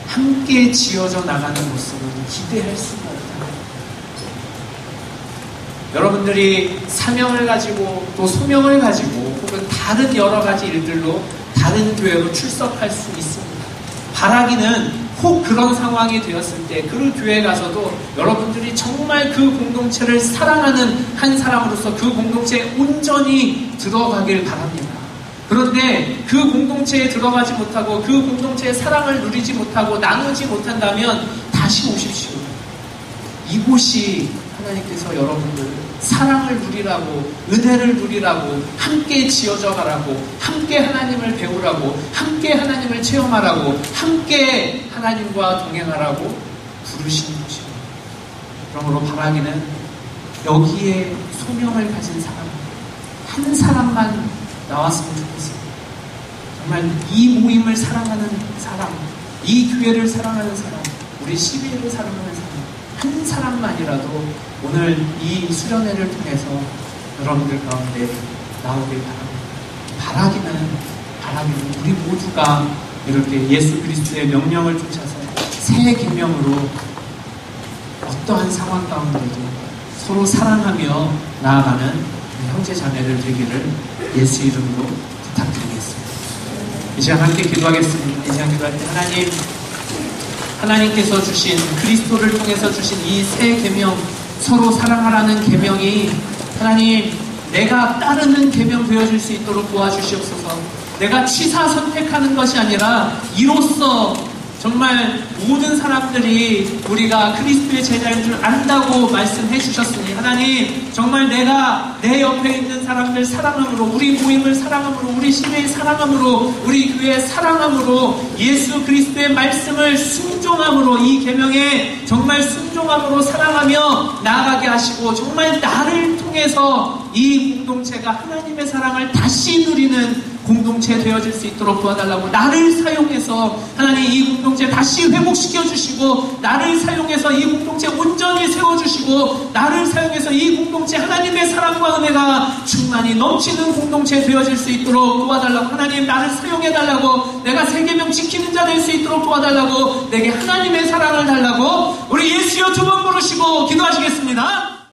함께 지어져 나가는 모습은 기대할 수가 없다. 여러분들이 사명을 가지고 또 소명을 가지고 혹은 다른 여러 가지 일들로 다른 교회로 출석할 수 있습니다. 바라기는 혹 그런 상황이 되었을 때 그 교회에 가서도 여러분들이 정말 그 공동체를 사랑하는 한 사람으로서 그 공동체에 온전히 들어가길 바랍니다. 그런데 그 공동체에 들어가지 못하고 그 공동체의 사랑을 누리지 못하고 나누지 못한다면 다시 오십시오. 이곳이 하나님께서 여러분들 사랑을 누리라고, 은혜를 누리라고, 함께 지어져 가라고, 함께 하나님을 배우라고, 함께 하나님을 체험하라고, 함께 하나님과 동행하라고 부르신 것입니다. 그러므로 바라기는 여기에 소명을 가진 사람, 한 사람만 나왔으면 좋겠습니다. 정말 이 모임을 사랑하는 사람, 이 교회를 사랑하는 사람, 우리 CBA를 사랑하는 사람, 한 사람만이라도 오늘 이 수련회를 통해서 여러분들 가운데 나오길 바랍니다. 바라기는 우리 모두가 이렇게 예수 그리스도의 명령을 쫓아서 새 계명으로 어떠한 상황 가운데도 서로 사랑하며 나아가는 형제 자매들 되기를 예수 이름으로 부탁드리겠습니다. 이 시간 함께 기도하겠습니다. 이 시간 기도할 때 하나님께서 주신 그리스도를 통해서 주신 이 새 계명, 서로 사랑하라는 계명이 하나님 내가 따르는 계명 되어질 수 있도록 도와주시옵소서. 내가 취사 선택하는 것이 아니라 이로써 정말 모든 사람들이 우리가 그리스도의 제자인 줄 안다고 말씀해 주셨으니 하나님 정말 내가 내 옆에 있는 사람들 사랑함으로, 우리 모임을 사랑함으로, 우리 시대의 사랑함으로, 우리 교회의 사랑함으로, 예수 그리스도의 말씀을 순종함으로, 이 계명에 정말 순종함으로 사랑하며 나아가게 하시고 정말 나를 통해서 이 공동체가 하나님의 사랑을 다시 누리는 공동체 되어질 수 있도록 도와달라고, 나를 사용해서 하나님 이 공동체 다시 회복시켜 주시고, 나를 사용해서 이 공동체 온전히 세워주시고, 나를 사용해서 이 공동체 하나님의 사랑과 은혜가 충만히 넘치는 공동체 되어질 수 있도록 도와달라고, 하나님 나를 사용해달라고, 내가 새 계명 지키는 자 될 수 있도록 도와달라고, 내게 하나님의 사랑을 달라고 우리 예수여 두 번 부르시고 기도하시겠습니다.